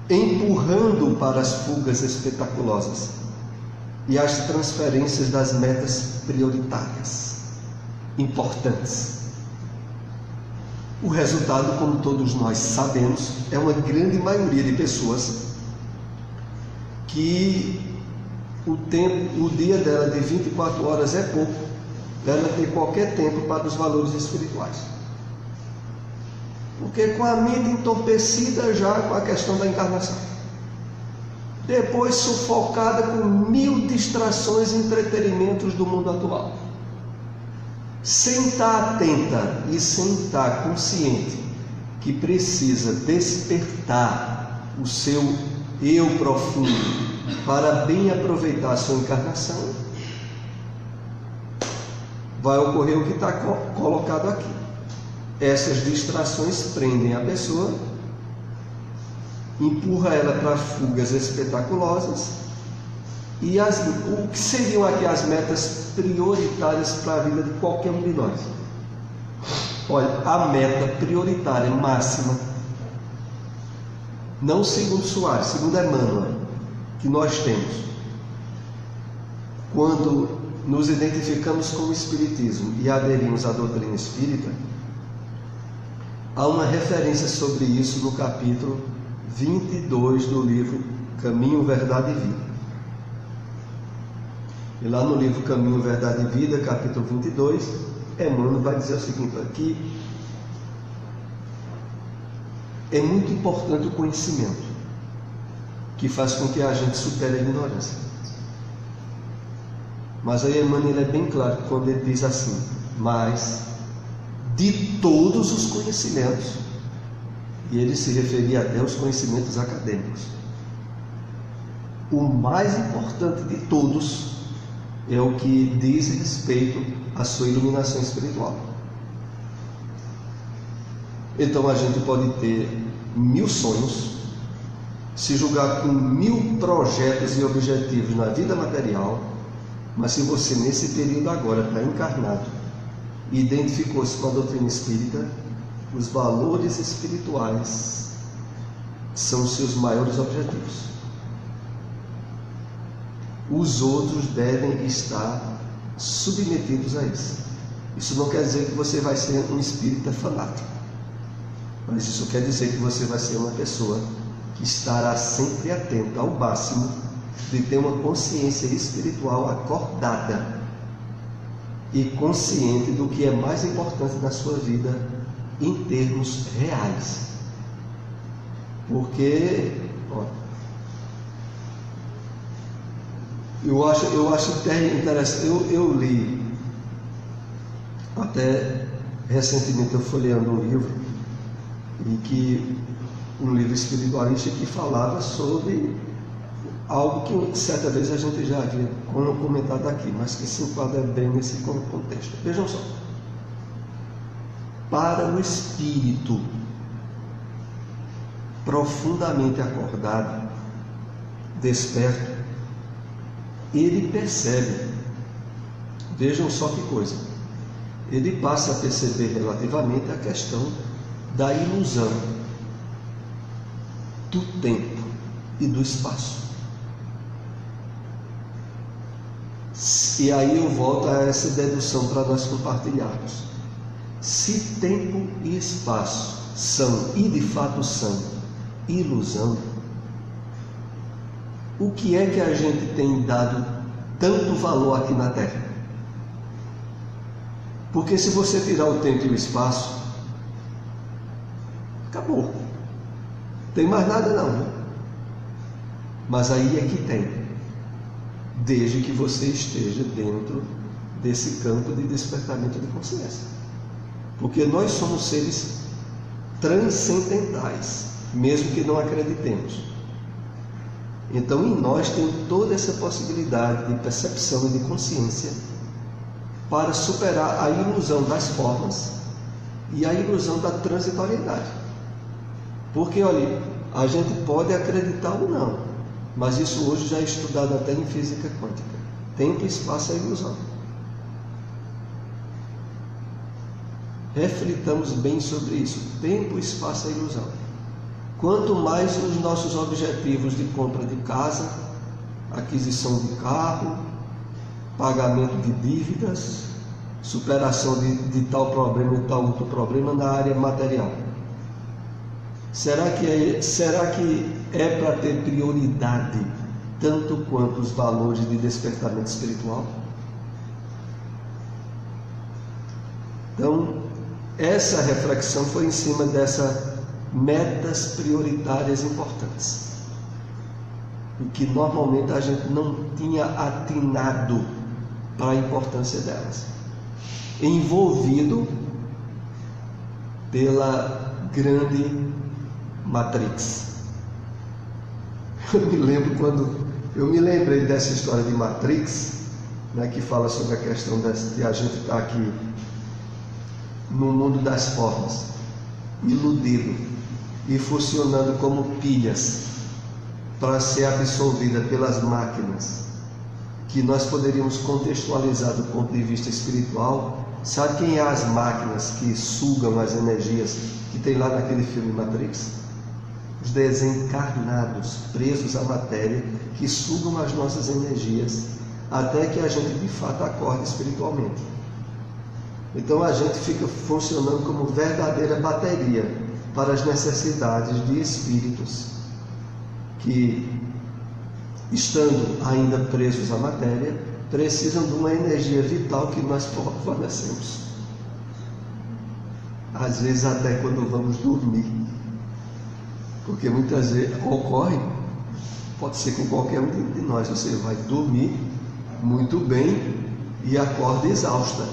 empurrando-o para as fugas espetaculosas e as transferências das metas prioritárias, importantes. O resultado, como todos nós sabemos, é uma grande maioria de pessoas que o dia dela de 24 horas é pouco para ela ter qualquer tempo para os valores espirituais. Porque com a mente entorpecida já com a questão da encarnação, depois sufocada com 1000 distrações e entretenimentos do mundo atual, sem estar atenta e sem estar consciente que precisa despertar o seu eu profundo para bem aproveitar a sua encarnação, vai ocorrer o que está colocado aqui. Essas distrações prendem a pessoa, empurra ela para fugas espetaculosas e o que seriam aqui as metas prioritárias para a vida de qualquer um de nós? Olha, a meta prioritária máxima, não segundo Soares, segundo Emmanuel, que nós temos quando nos identificamos com o Espiritismo e aderimos à doutrina espírita, há uma referência sobre isso no capítulo 22 do livro Caminho, Verdade e Vida. E lá no livro Caminho, Verdade e Vida, capítulo 22, Emmanuel vai dizer o seguinte aqui: é muito importante o conhecimento, que faz com que a gente supere a ignorância. Mas aí Emmanuel é bem claro quando ele diz assim: mas de todos os conhecimentos, e ele se referia até aos conhecimentos acadêmicos, o mais importante de todos é o que diz respeito à sua iluminação espiritual. Então a gente pode ter 1000 sonhos, se julgar com 1000 projetos e objetivos na vida material, mas se você nesse período agora está encarnado e identificou-se com a doutrina espírita, os valores espirituais são os seus maiores objetivos. Os outros devem estar submetidos a isso. Isso não quer dizer que você vai ser um espírita fanático, mas isso quer dizer que você vai ser uma pessoa que estará sempre atenta ao máximo de ter uma consciência espiritual acordada e consciente do que é mais importante na sua vida em termos reais. Porque eu acho até interessante. Eu li até recentemente, eu folheando um livro, e que um livro espiritualista que falava sobre algo que certa vez a gente já havia comentado aqui, mas que se enquadra bem nesse contexto. Vejam só: para o espírito profundamente acordado, desperto, ele percebe, vejam só que coisa, ele passa a perceber relativamente a questão da ilusão do tempo e do espaço. E aí eu volto a essa dedução para nós compartilharmos. Se tempo e espaço são, e de fato são, ilusão, o que é que a gente tem dado tanto valor aqui na Terra? Porque se você tirar o tempo e o espaço, acabou. Tem mais nada não, né? Mas aí é que tem, desde que você esteja dentro desse campo de despertamento de consciência. Porque nós somos seres transcendentais, mesmo que não acreditemos. Então em nós tem toda essa possibilidade de percepção e de consciência para superar a ilusão das formas e a ilusão da transitoriedade. Porque, olha, a gente pode acreditar ou não, mas isso hoje já é estudado até em física quântica. Tempo e espaço é ilusão. Reflitamos bem sobre isso. Tempo e espaço é ilusão. Quanto mais os nossos objetivos de compra de casa, aquisição de carro, pagamento de dívidas, superação de tal problema e tal outro problema na área material. Será que é para ter prioridade tanto quanto os valores de despertamento espiritual? Então, essa reflexão foi em cima dessas metas prioritárias importantes, e que normalmente a gente não tinha atinado para a importância delas, envolvido pela grande Matrix. Eu me lembrei dessa história de Matrix, né, que fala sobre a questão de a gente estar aqui no mundo das formas, iludido e funcionando como pilhas para ser absorvida pelas máquinas, que nós poderíamos contextualizar do ponto de vista espiritual. Sabe quem é as máquinas que sugam as energias que tem lá naquele filme Matrix? Os desencarnados, presos à matéria, que sugam as nossas energias até que a gente de fato acorde espiritualmente. Então a gente fica funcionando como verdadeira bateria para as necessidades de espíritos que, estando ainda presos à matéria, precisam de uma energia vital que nós fornecemos. Às vezes até quando vamos dormir, porque muitas vezes ocorre, pode ser com qualquer um de nós, você vai dormir muito bem e acorda exausta.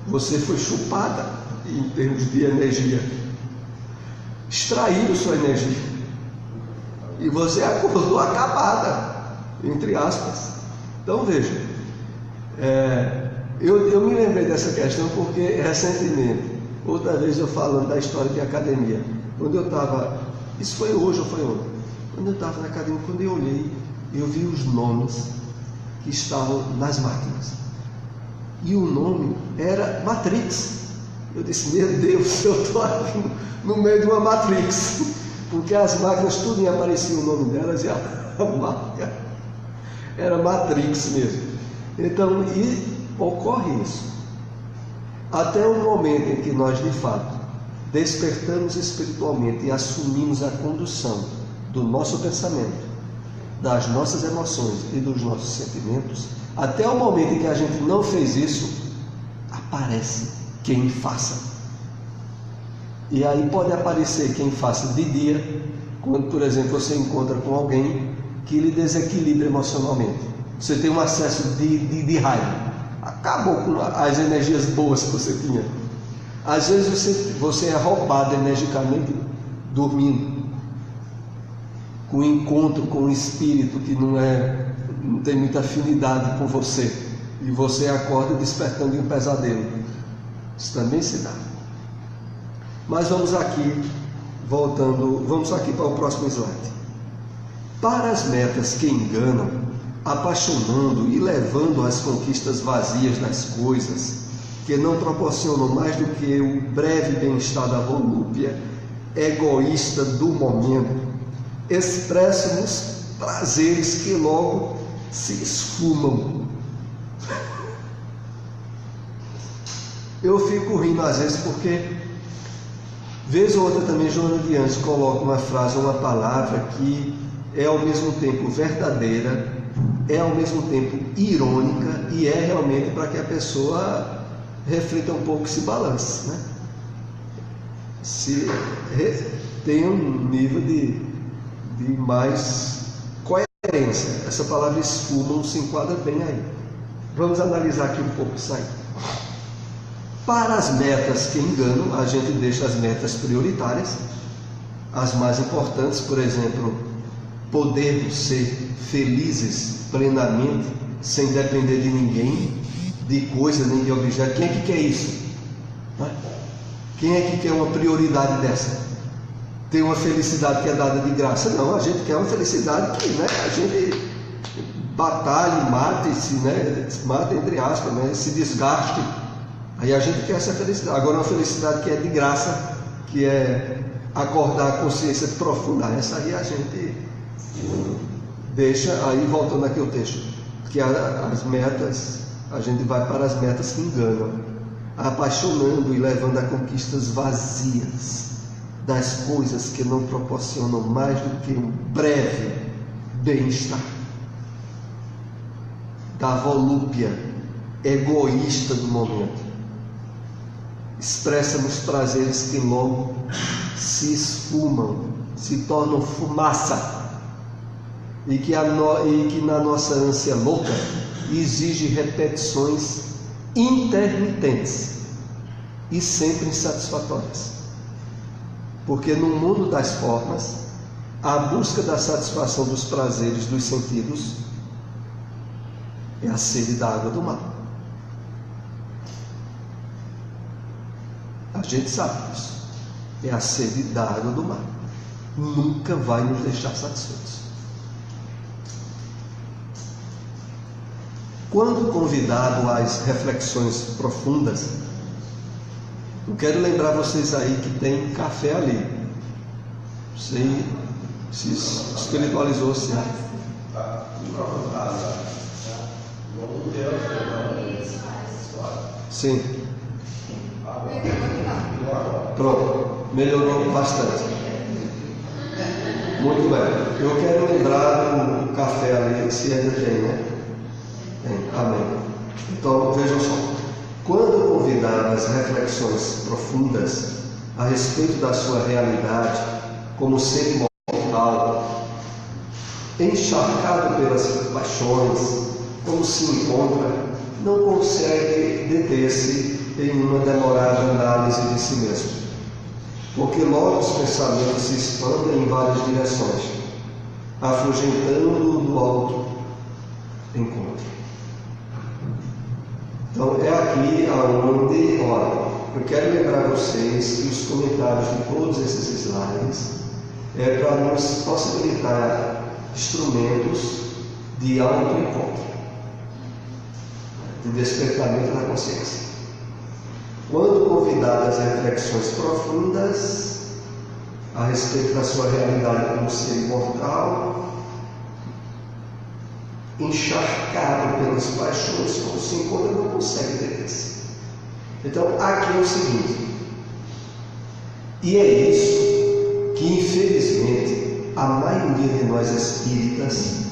Você foi chupada em termos de energia, extraíram sua energia, e você acordou acabada, entre aspas. Então veja, eu me lembrei dessa questão porque recentemente, outra vez eu falando da história de academia, quando eu estava, isso foi hoje ou foi ontem, quando eu estava na academia, quando eu olhei, eu vi os nomes que estavam nas máquinas, e o nome era Matrix. Eu disse, meu Deus, eu estou aqui no meio de uma Matrix, porque as máquinas, tudo aparecia o nome delas, e a marca era Matrix mesmo. Então, ocorre isso, até o momento em que nós de fato despertamos espiritualmente e assumimos a condução do nosso pensamento, das nossas emoções e dos nossos sentimentos. Até o momento em que a gente não fez isso, aparece quem faça. E aí pode aparecer quem faça de dia, quando, por exemplo, você encontra com alguém que lhe desequilibra emocionalmente. Você tem um acesso de raiva, acabou com as energias boas que você tinha. Às vezes você é roubado energicamente dormindo, com um encontro com um espírito que não tem muita afinidade com você, e você acorda despertando em um pesadelo. Isso também se dá. Mas vamos aqui para o próximo slide. Para as metas que enganam, apaixonando e levando às conquistas vazias das coisas, que não proporcionam mais do que o breve bem-estar da volúpia egoísta do momento, expressam-nos prazeres que logo se esfumam. Eu fico rindo às vezes porque Vez ou outra também Joana de Ângeles coloca uma frase, uma palavra que é ao mesmo tempo verdadeira, é ao mesmo tempo irônica e é realmente para que a pessoa reflita um pouco e se balance, né? Tenha um nível de mais coerência. Essa palavra esfuma não se enquadra bem aí. Vamos analisar aqui um pouco isso aí. Para as metas que enganam, a gente deixa as metas prioritárias, as mais importantes, por exemplo, podermos ser felizes plenamente, sem depender de ninguém, de coisa nem de objeto. Quem é que quer isso? Quem é que quer uma prioridade dessa? Ter uma felicidade que é dada de graça? Não, a gente quer uma felicidade que, né, a gente batalhe, mate-se, né, mate entre aspas, né, se desgaste. Aí a gente quer essa felicidade. Agora uma felicidade que é de graça, que é acordar a consciência profunda, essa aí a gente deixa. Aí voltando aqui ao texto, que as metas, a gente vai para as metas que enganam, apaixonando e levando a conquistas vazias das coisas que não proporcionam mais do que um breve bem-estar, da volúpia egoísta do momento. Expressa nos prazeres que logo se esfumam, se tornam fumaça, e que na nossa ânsia louca exige repetições intermitentes e sempre insatisfatórias. Porque no mundo das formas, a busca da satisfação dos prazeres dos sentidos é a sede da água do mar. A gente sabe disso. É a sede da água do mar. Nunca vai nos deixar satisfeitos. Quando convidado às reflexões profundas, eu quero lembrar vocês aí que tem café ali. Você se espiritualizou, sim. Sim. Pronto, melhorou bastante. Muito bem. Eu quero lembrar do café ali, se ainda tem, né? Tem. Amém. Então, vejam só. Quando convidado às reflexões profundas a respeito da sua realidade como ser imortal, encharcado pelas paixões, como se encontra, não consegue deter-se em uma demorada análise de si mesmo, porque logo os pensamentos se expandem em várias direções, afugentando-o do alto encontro. Então é aqui aonde, olha, eu quero lembrar vocês que os comentários de todos esses slides é para nos possibilitar instrumentos de autoencontro, de despertamento da consciência. Quando convidadas a reflexões profundas a respeito da sua realidade como ser imortal, encharcado pelas paixões, como se encontra, não consegue deter-se. Então, aqui é o seguinte, e é isso que, infelizmente, a maioria de nós espíritas,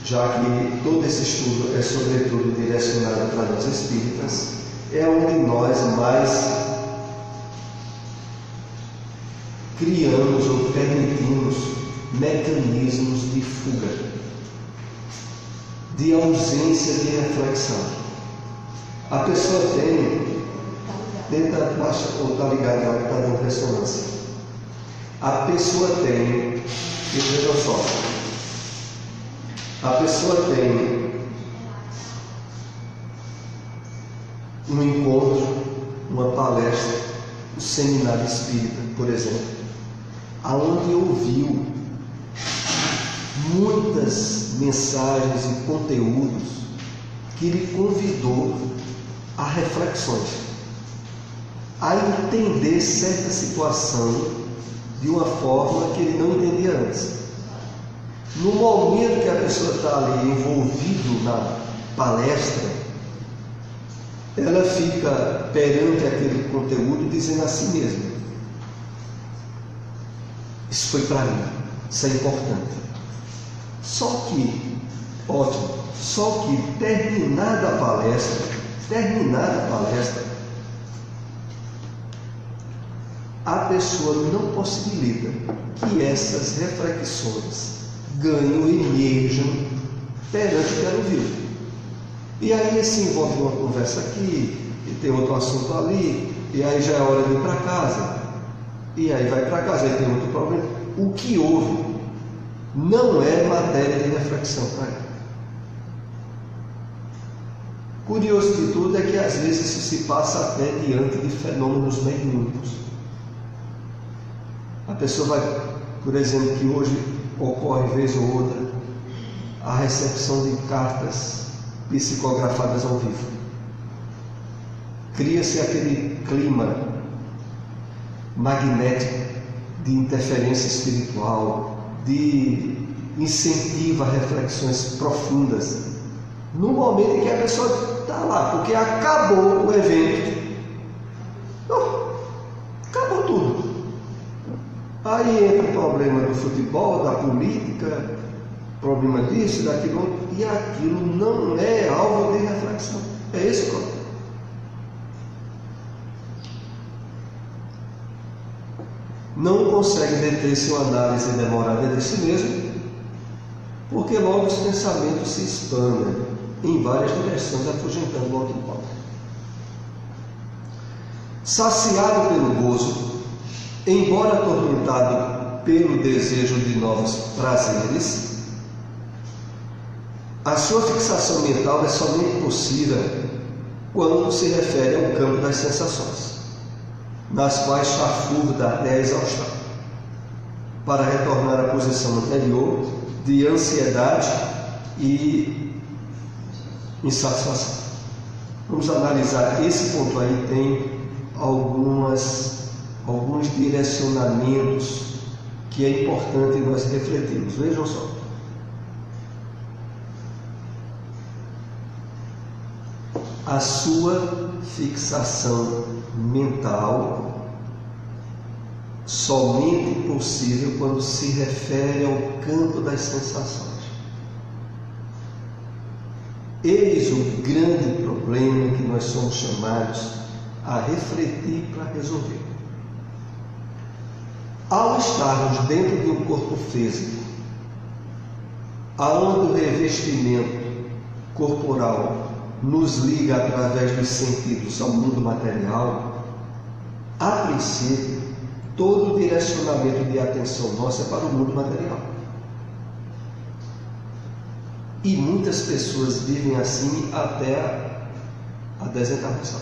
já que todo esse estudo é sobretudo direcionado para nós espíritas, é onde nós mais criamos ou permitimos mecanismos de fuga, de ausência de reflexão. A pessoa tenta baixa ou está ligado ao que está dando ressonância. A pessoa tem, e vejam só, a pessoa tem um encontro, uma palestra, um seminário espírita, por exemplo, aonde ouviu muitas mensagens e conteúdos que lhe convidou a reflexões, a entender certa situação de uma forma que ele não entendia antes. No momento que a pessoa está ali envolvido na palestra, ela fica perante aquele conteúdo dizendo a si mesma: Isso foi para mim, isso é importante. Só que, ótimo, só que terminada a palestra, a pessoa não possibilita que essas reflexões ganhem, emerjam perante o que ela ouviu. E aí se envolve uma conversa aqui, e tem outro assunto ali, e aí já é hora de ir para casa, e aí vai para casa, aí tem outro problema. O que houve não é matéria de reflexão para ela. Curioso de tudo é que às vezes isso se passa até diante de fenômenos mediúnicos. A pessoa vai, por exemplo, que hoje ocorre vez ou outra a recepção de cartas psicografadas ao vivo. Cria-se aquele clima magnético de interferência espiritual, de incentivo a reflexões profundas, no momento em que a pessoa está lá, porque acabou o evento, acabou tudo. Aí entra o problema do futebol, da política, problema disso, daquilo, e aquilo não é alvo de reflexão. É esse o problema. Não consegue deter-se uma análise demorada de si mesmo, porque logo os pensamentos se expandem em várias direções, afugentando o auto-impacto. Saciado pelo gozo, embora atormentado pelo desejo de novos prazeres, a sua fixação mental é somente possível quando se refere ao campo das sensações, nas quais chafurda até a exaustão, para retornar à posição anterior de ansiedade e insatisfação. Vamos analisar esse ponto aí, tem alguns direcionamentos que é importante nós refletirmos. Vejam só. A sua fixação mental somente possível quando se refere ao campo das sensações. Eis o grande problema que nós somos chamados a refletir para resolver. Ao estarmos dentro de um corpo físico, aonde o revestimento corporal nos liga através dos sentidos ao mundo material, a princípio, todo o direcionamento de atenção nossa é para o mundo material. E muitas pessoas vivem assim até a desencarnação.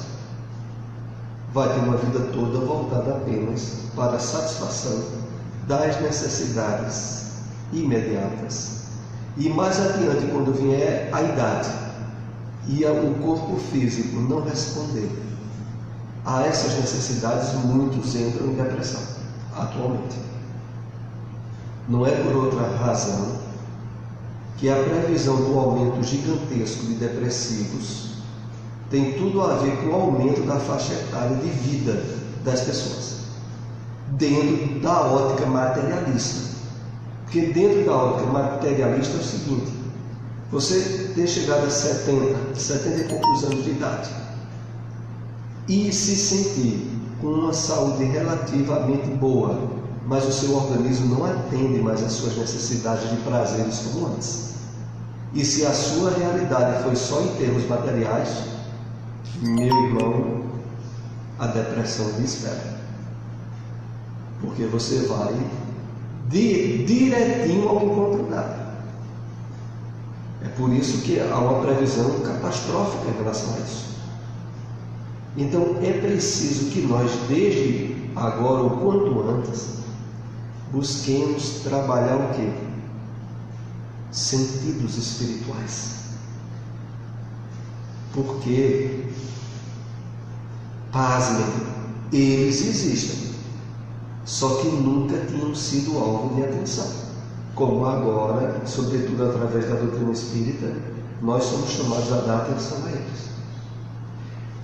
Vai ter uma vida toda voltada apenas para a satisfação das necessidades imediatas. E mais adiante, quando vier a idade e o corpo físico não responder a essas necessidades, muitos entram em depressão atualmente. Não é por outra razão que a previsão do aumento gigantesco de depressivos tem tudo a ver com o aumento da faixa etária de vida das pessoas, dentro da ótica materialista. Porque dentro da ótica materialista é o seguinte: você ter chegado a 70 e poucos anos de idade e se sentir com uma saúde relativamente boa, mas o seu organismo não atende mais às suas necessidades de prazeres como antes. E se a sua realidade foi só em termos materiais, meu irmão, a depressão lhe espera. Porque você vai direitinho ao encontro dela. É por isso que há uma previsão catastrófica em relação a isso. Então é preciso que nós, desde agora, o quanto antes, busquemos trabalhar o quê? Sentidos espirituais. Porque, pasmem, eles existem, só que nunca tinham sido alvo de atenção. Como agora, sobretudo através da doutrina espírita, nós somos chamados a dar atenção a eles.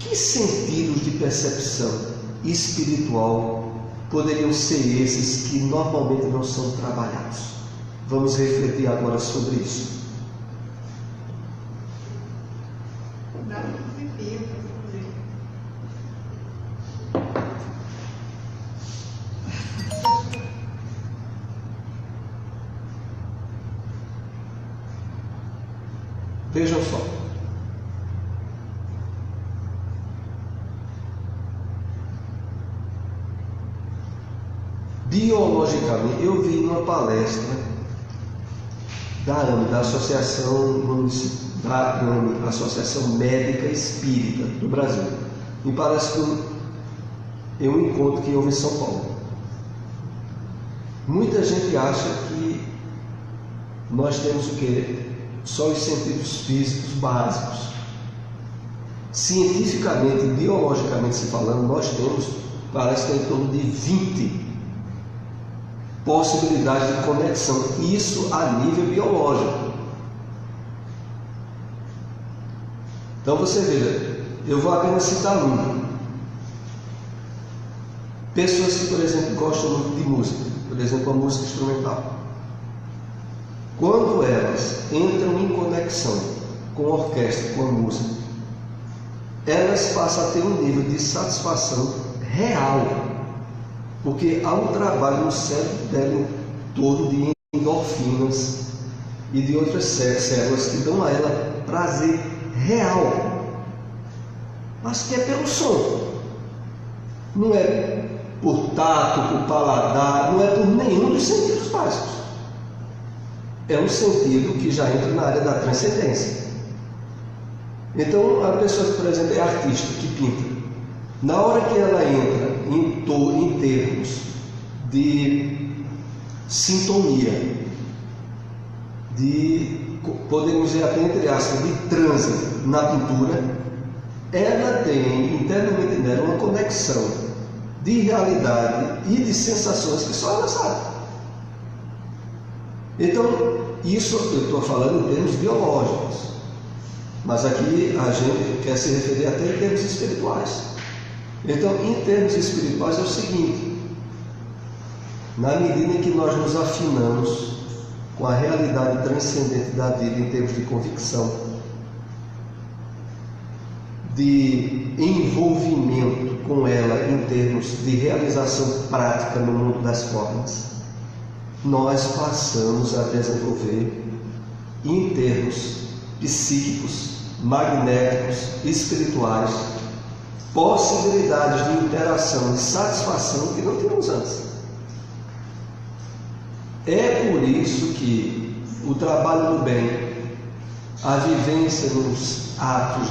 Que sentidos de percepção espiritual poderiam ser esses que normalmente não são trabalhados? Vamos refletir agora sobre isso. Dá um tempinho para fazer. Vejam só. Biologicamente, eu vi uma palestra da AME, da Associação Médica Espírita do Brasil. Me parece que um encontro que houve em São Paulo. Muita gente acha que nós temos o quê? Só os sentidos físicos básicos. Cientificamente, biologicamente se falando, nós temos, parece que em torno de 20 possibilidades de conexão, isso a nível biológico. Então você veja, eu vou apenas citar um. Pessoas que, por exemplo, gostam muito de música, por exemplo, a música instrumental. Quando elas entram em conexão com a orquestra, com a música, elas passam a ter um nível de satisfação real, porque há um trabalho no cérebro dela todo de endorfinas e de outras células que dão a ela prazer real, mas que é pelo som, não é por tato, por paladar, não é por nenhum dos sentidos básicos. É um sentido que já entra na área da transcendência. Então, a pessoa que, por exemplo, é artista, que pinta, na hora que ela entra em termos de sintonia, de, podemos dizer até entre aspas, de transe na pintura, ela tem internamente nela uma conexão de realidade e de sensações que só ela sabe. Então, isso eu estou falando em termos biológicos, mas aqui a gente quer se referir até em termos espirituais. Então, em termos espirituais é o seguinte: na medida em que nós nos afinamos com a realidade transcendente da vida em termos de convicção, de envolvimento com ela em termos de realização prática no mundo das formas, nós passamos a desenvolver, em termos psíquicos, magnéticos, espirituais, possibilidades de interação e satisfação que não tínhamos antes. É por isso que o trabalho do bem, a vivência nos atos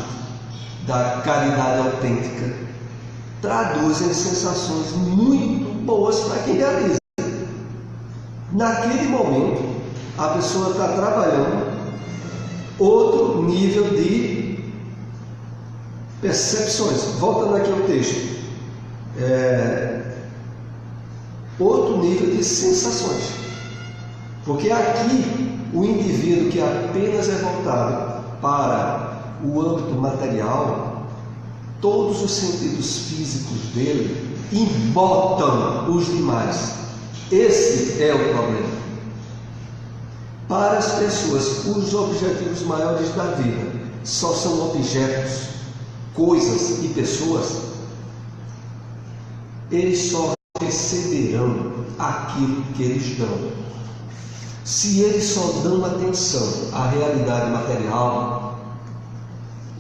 da caridade autêntica, traduzem sensações muito boas para quem realiza. Naquele momento, a pessoa está trabalhando outro nível de percepções. Voltando aqui ao texto, outro nível de sensações. Porque aqui, o indivíduo que apenas é voltado para o âmbito material, todos os sentidos físicos dele embotam os demais. Esse é o problema. Para as pessoas, os objetivos maiores da vida só são objetos, coisas e pessoas, eles só receberão aquilo que eles dão. Se eles só dão atenção à realidade material,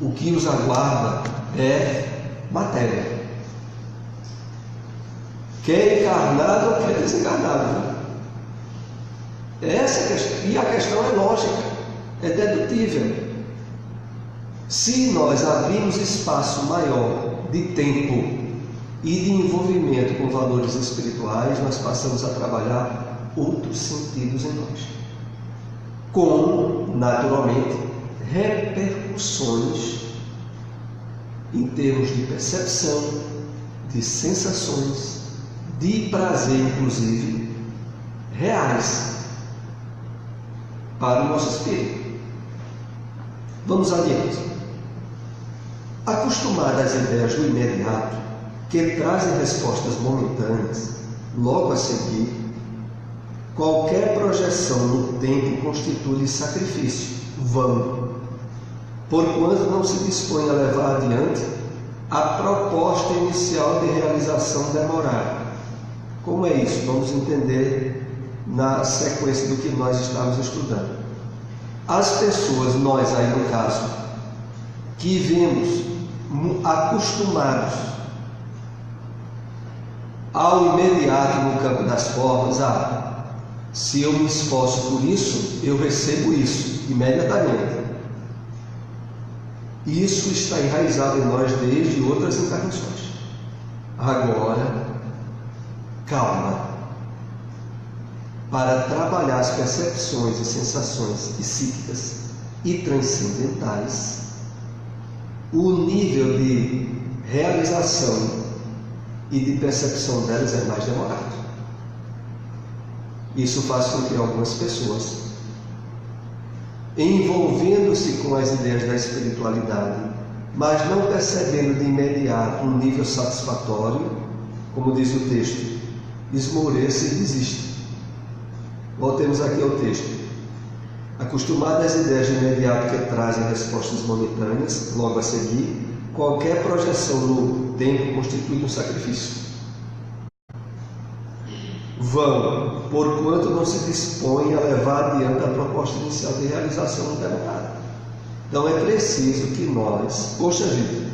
o que os aguarda é matéria. Quer encarnado ou quer desencarnado, né? Essa é a questão. E a questão é lógica, é dedutível. Se nós abrirmos espaço maior de tempo e de envolvimento com valores espirituais, nós passamos a trabalhar outros sentidos em nós, com, naturalmente, repercussões em termos de percepção, de sensações, de prazer, inclusive, reais para o nosso espírito. Vamos adiante. Acostumado às ideias do imediato, que trazem respostas momentâneas, logo a seguir, qualquer projeção no tempo constitui sacrifício, vão, porquanto não se dispõe a levar adiante a proposta inicial de realização demorada. Como é isso? Vamos entender na sequência do que nós estamos estudando. As pessoas, nós aí no caso, que vemos acostumados ao imediato no campo das formas, se eu me esforço por isso, eu recebo isso imediatamente. Isso está enraizado em nós desde outras encarnações. Agora, calma. Para trabalhar as percepções e sensações psíquicas e transcendentais, o nível de realização e de percepção delas é mais demorado. Isso faz com que algumas pessoas, envolvendo-se com as ideias da espiritualidade, mas não percebendo de imediato um nível satisfatório, como diz o texto, esmoreça e desista. Voltemos aqui ao texto. Acostumado às ideias de imediato que trazem respostas momentâneas, logo a seguir, qualquer projeção no tempo constitui um sacrifício. Vão, porquanto não se dispõe a levar adiante a proposta inicial de realização demorada. Então é preciso que nós, poxa vida,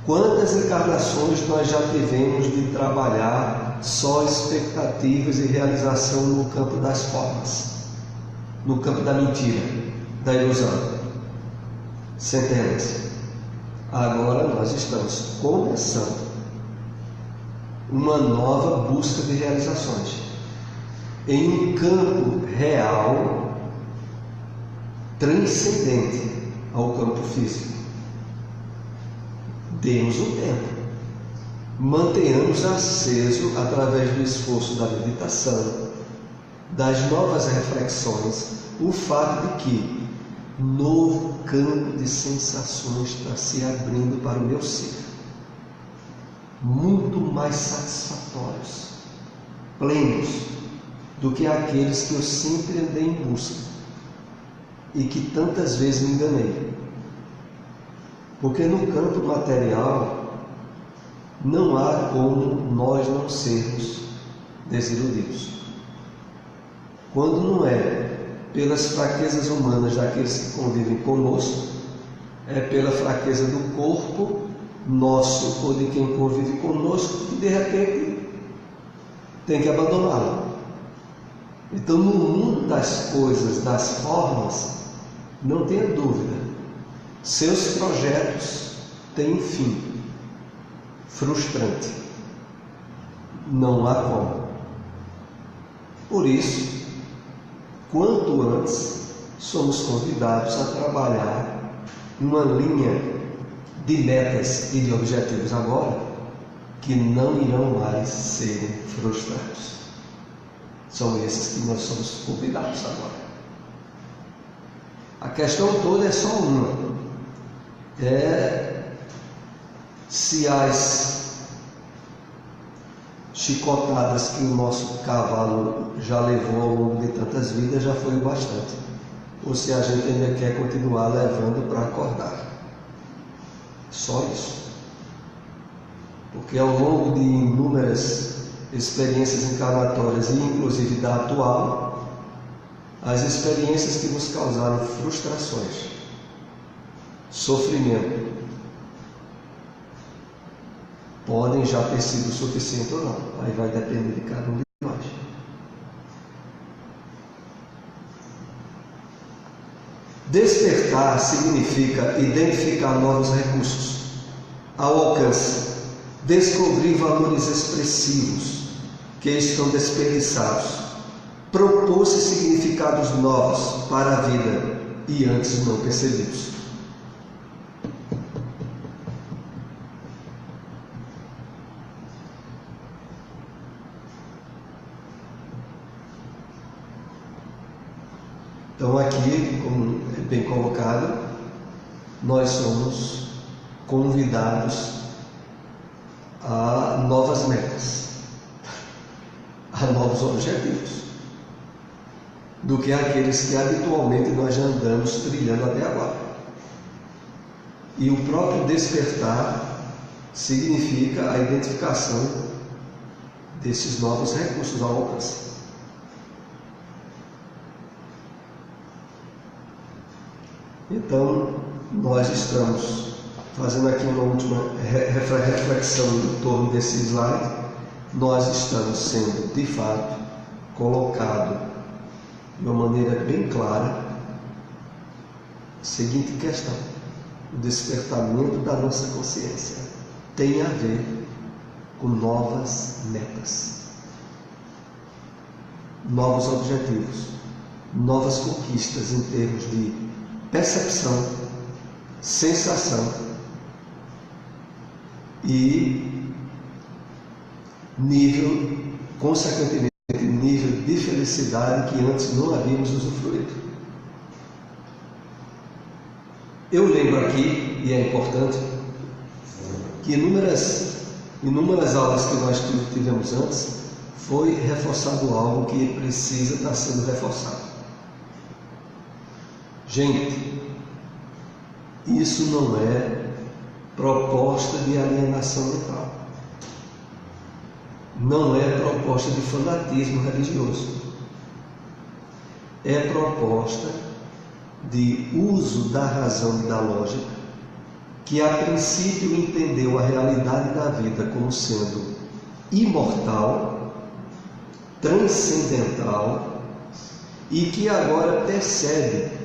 quantas encarnações nós já tivemos de trabalhar só expectativas e realização no campo das formas, no campo da mentira, da ilusão? Centenas. Agora nós estamos começando uma nova busca de realizações em um campo real, transcendente ao campo físico. Demos um tempo, mantenhamos aceso através do esforço da meditação, das novas reflexões, o fato de que novo campo de sensações está se abrindo para o meu ser, muito mais satisfatórios, plenos do que aqueles que eu sempre andei em busca e que tantas vezes me enganei. Porque no campo material não há como nós não sermos desiludidos. Quando não é pelas fraquezas humanas daqueles que convivem conosco, é pela fraqueza do corpo nosso ou de quem convive conosco que de repente tem que abandoná-lo. Então, no mundo das coisas, das formas, não tenha dúvida, seus projetos têm um fim frustrante. Não há como. Por isso, quanto antes somos convidados a trabalhar uma linha de metas e de objetivos agora que não irão mais serem frustrados. São esses que nós somos convidados agora. A questão toda é só uma: se as chicotadas que o nosso cavalo já levou ao longo de tantas vidas já foi o bastante, ou se a gente ainda quer continuar levando para acordar. Só isso. Porque ao longo de inúmeras experiências encarnatórias e inclusive da atual, as experiências que nos causaram frustrações, sofrimento, podem já ter sido suficiente ou não. Aí vai depender de cada um de nós. Despertar significa identificar novos recursos ao alcance, descobrir valores expressivos que estão desperdiçados, propor-se significados novos para a vida e antes não percebidos. Então aqui, como é bem colocado, nós somos convidados a novas metas, a novos objetivos do que aqueles que habitualmente nós já andamos trilhando até agora. E o próprio despertar significa a identificação desses novos recursos ao alcance. Então, nós estamos fazendo aqui uma última reflexão em torno desse slide. Nós estamos sendo, de fato, colocado de uma maneira bem clara a seguinte questão: o despertamento da nossa consciência tem a ver com novas metas, novos objetivos, novas conquistas em termos de percepção, sensação e nível, consequentemente, nível de felicidade que antes não havíamos usufruído. Eu lembro aqui, e é importante, que inúmeras aulas que nós tivemos antes, foi reforçado algo que precisa estar sendo reforçado. Gente, isso não é proposta de alienação mental. Não é proposta de fanatismo religioso. É proposta de uso da razão e da lógica, que a princípio entendeu a realidade da vida como sendo imortal, transcendental, e que agora percebe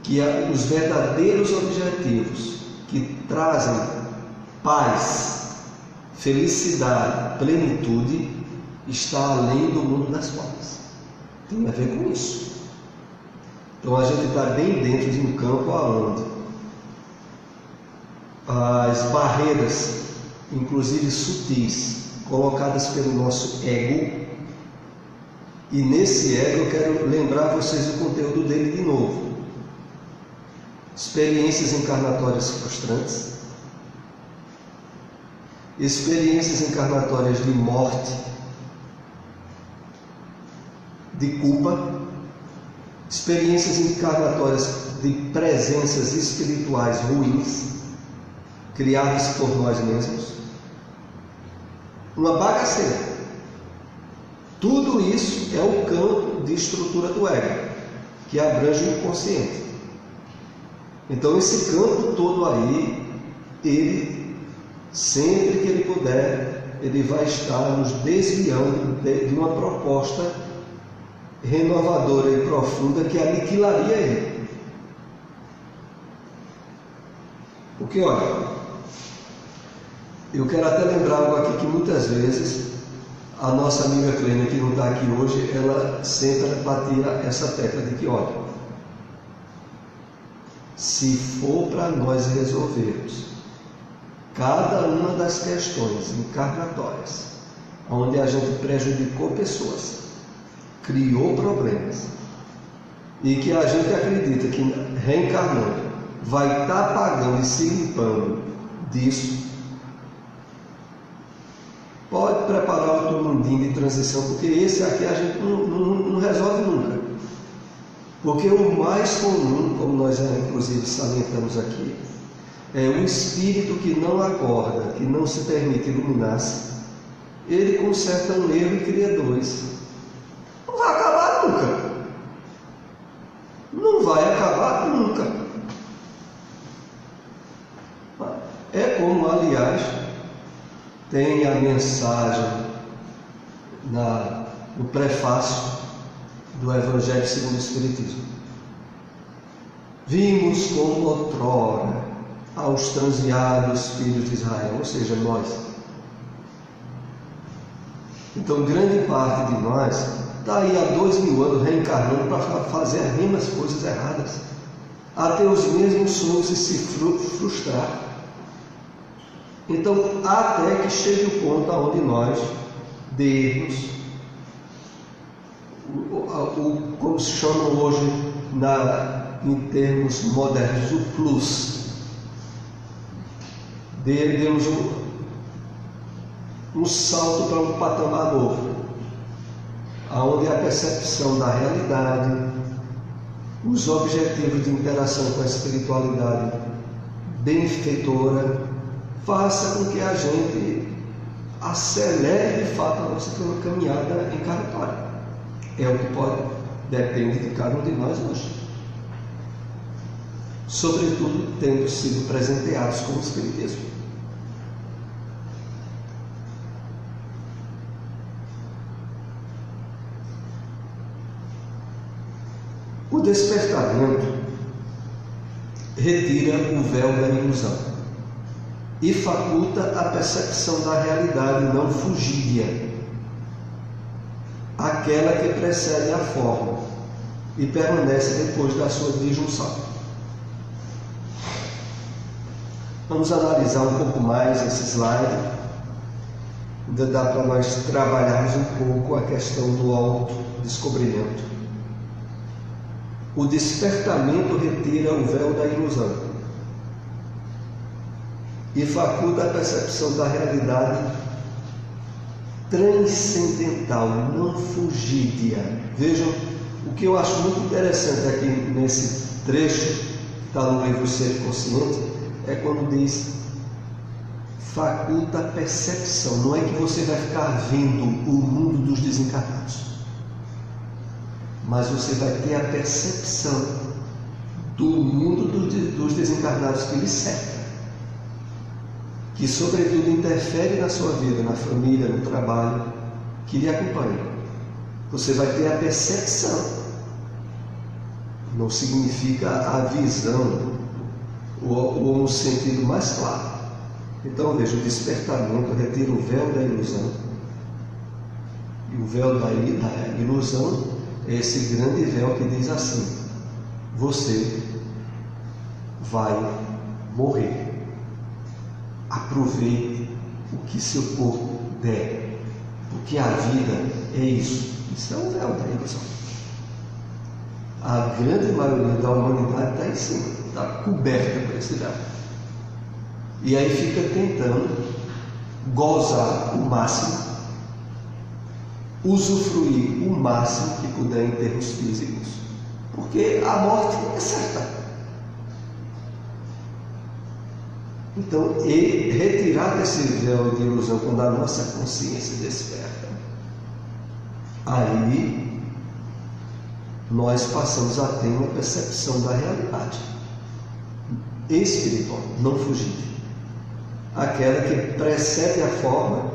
que os verdadeiros objetivos que trazem paz, felicidade, plenitude, está além do mundo das formas. Tem a ver com isso. Então a gente está bem dentro de um campo aonde as barreiras, inclusive sutis, colocadas pelo nosso ego, e nesse ego eu quero lembrar vocês o conteúdo dele de novo. Experiências encarnatórias frustrantes, experiências encarnatórias de morte, de culpa, experiências encarnatórias de presenças espirituais ruins, criadas por nós mesmos, uma bagaceira. Tudo isso é o campo de estrutura do ego, que abrange o inconsciente. Então esse campo todo aí, ele, sempre que ele puder, ele vai estar nos desviando de uma proposta renovadora e profunda que aniquilaria ele. Porque, olha, eu quero até lembrar algo aqui que muitas vezes a nossa amiga Clênia, que não está aqui hoje, ela sempre batia essa tecla de que, olha, se for para nós resolvermos cada uma das questões encarnatórias onde a gente prejudicou pessoas, criou problemas, e que a gente acredita que reencarnando vai estar pagando e se limpando disso, pode preparar outro mundinho de transição, porque esse aqui a gente não resolve nunca. Porque o mais comum, como nós inclusive salientamos aqui, é o espírito que não acorda, que não se permite iluminar-se, ele conserta um erro e cria dois. Não vai acabar nunca. Não vai acabar nunca. É como, aliás, tem a mensagem no prefácio do Evangelho segundo o Espiritismo. Vimos como outrora aos transviados filhos de Israel, ou seja, nós. Então, grande parte de nós está aí há 2000 anos reencarnando para fazer as mesmas coisas erradas, a ter os mesmos sonhos e se frustrar. Então, até que chegue o ponto onde nós dermos como se chama hoje em termos modernos, o plus. Demos um salto para um patamar novo. onde a percepção da realidade, os objetivos de interação com a espiritualidade benfeitora, faça com que a gente acelere de fato a nossa caminhada encarnatória. É o que pode, depende de cada um de nós hoje. Sobretudo tendo sido presenteados com o Espiritismo. O despertamento retira o véu da ilusão e faculta a percepção da realidade não fugídia, aquela que precede a forma e permanece depois da sua disjunção. Vamos analisar um pouco mais esse slide. Ainda dá para nós trabalharmos um pouco a questão do autodescobrimento. O despertamento retira o véu da ilusão e faculta a percepção da realidade transcendental, não fugídia. Vejam, o que eu acho muito interessante aqui nesse trecho que está no livro Ser Consciente é quando diz faculta a percepção. Não é que você vai ficar vendo o mundo dos desencarnados, mas você vai ter a percepção do mundo dos desencarnados que lhe cerca, que sobretudo interfere na sua vida, na família, no trabalho, que lhe acompanha. Você vai ter a percepção. Não significa a visão ou um sentido mais claro. Então veja, o despertamento retira o véu da ilusão. E o véu da ilusão é esse grande véu que diz assim: você vai morrer. Aproveite o que seu corpo der, porque a vida é isso. Isso é o véu da ilusão. A grande maioria da humanidade está em cima, está coberta por esse véu. E aí fica tentando gozar o máximo, usufruir o máximo que puder em termos físicos, porque a morte é certa. Então, retirar desse véu de ilusão quando a nossa consciência desperta, aí nós passamos a ter uma percepção da realidade espiritual, não fugida, aquela que precede a forma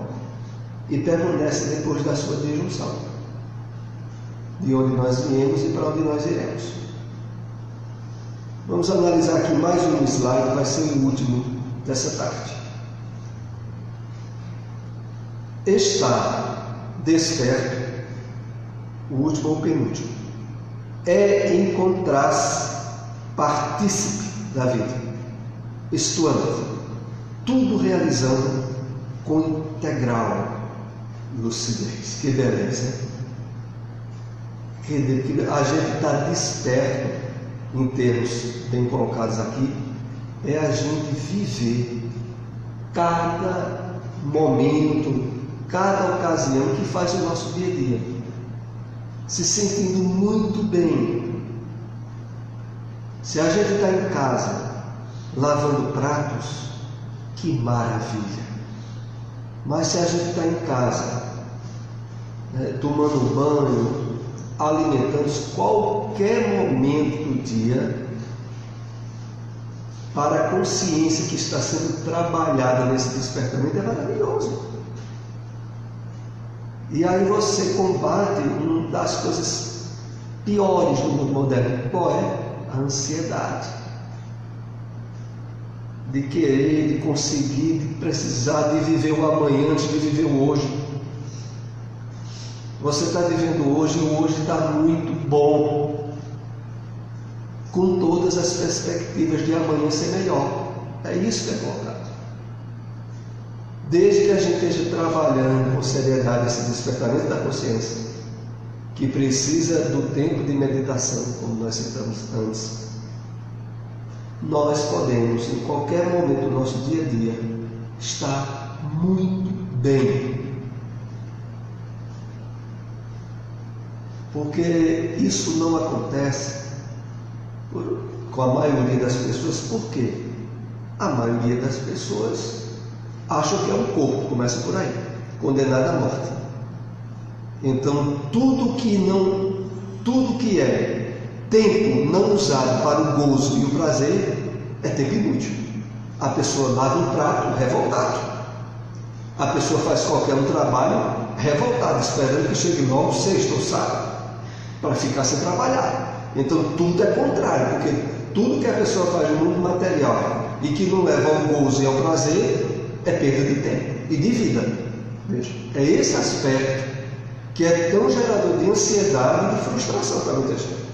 e permanece depois da sua disjunção, de onde nós viemos e para onde nós iremos. Vamos analisar aqui mais um slide, vai ser o último dessa tarde. Estar desperto, o último ou penúltimo, é encontrar-se partícipe da vida, isto é, tudo realizando com integral lucidez. Que beleza! Que a gente está desperto, em termos bem colocados aqui, é a gente viver cada momento, cada ocasião que faz o nosso dia a dia, se sentindo muito bem. Se a gente está em casa lavando pratos, que maravilha! Mas se a gente está em casa tomando banho, alimentando-se, qualquer momento do dia, para a consciência que está sendo trabalhada nesse despertamento, é maravilhoso. E aí você combate uma das coisas piores do mundo moderno. Qual é? A ansiedade. De querer, de conseguir, de precisar, de viver o amanhã antes de viver o hoje. Você está vivendo hoje e o hoje está muito bom, com todas as perspectivas de amanhã ser melhor. É isso que é colocado. Desde que a gente esteja trabalhando com seriedade esse despertamento da consciência, que precisa do tempo de meditação, como nós citamos antes, nós podemos, em qualquer momento do nosso dia a dia, estar muito bem. Porque isso não acontece com a maioria das pessoas. Por quê? A maioria das pessoas acham que é um corpo, começa por aí, condenado à morte. Então, tudo que é tempo não usado para o gozo e o prazer é tempo inútil. A pessoa lava um prato revoltado. A pessoa faz qualquer um trabalho revoltado, esperando que chegue logo sexta ou sábado, para ficar sem trabalhar. Então tudo é contrário, porque tudo que a pessoa faz no mundo material e que não leva ao gozo e ao prazer é perda de tempo e de vida. Veja, é esse aspecto que é tão gerador de ansiedade e de frustração para muita gente.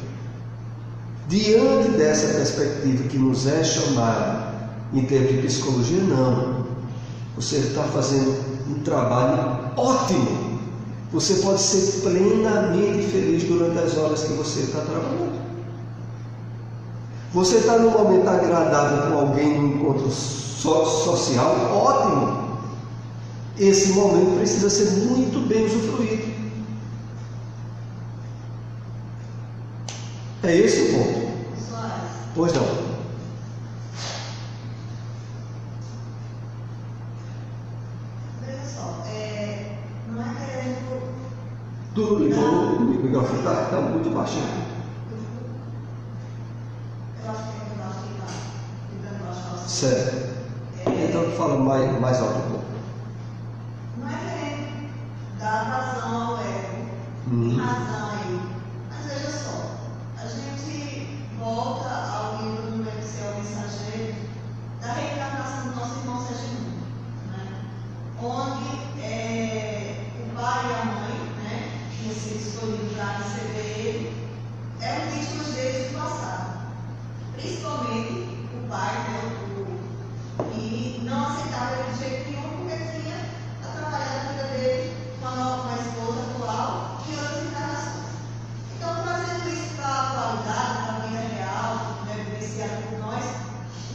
Diante dessa perspectiva que nos é chamada em termos de psicologia, não. Você está fazendo um trabalho ótimo. Você pode ser plenamente feliz durante as horas que você está trabalhando. Você está num momento agradável com alguém no encontro social, ótimo. Esse momento precisa ser muito bem usufruído. É esse o ponto. Pois não. Veja só, não é querendo. Tudo ligou, o microfone está muito baixinho. Eu acho que está baixo. Certo. Então fala mais alto um pouco. Não é querendo dar vazão ao ego, razão aí. Mas veja só, a gente volta ao livro do Eliseu Mensageiro da reencarnação do nosso irmão Sergimundo, né? Onde o pai e a mãe, né, que tinham sido escolhidos para receber ele, eram vítimas deles do passado. Principalmente o pai, né, que não aceitava ele de jeito nenhum porque tinha atrapalhado a vida dele com a esposa atual e outras encarnações. Então, trazendo isso para a atualidade, para a vida real, né, vivenciada por nós,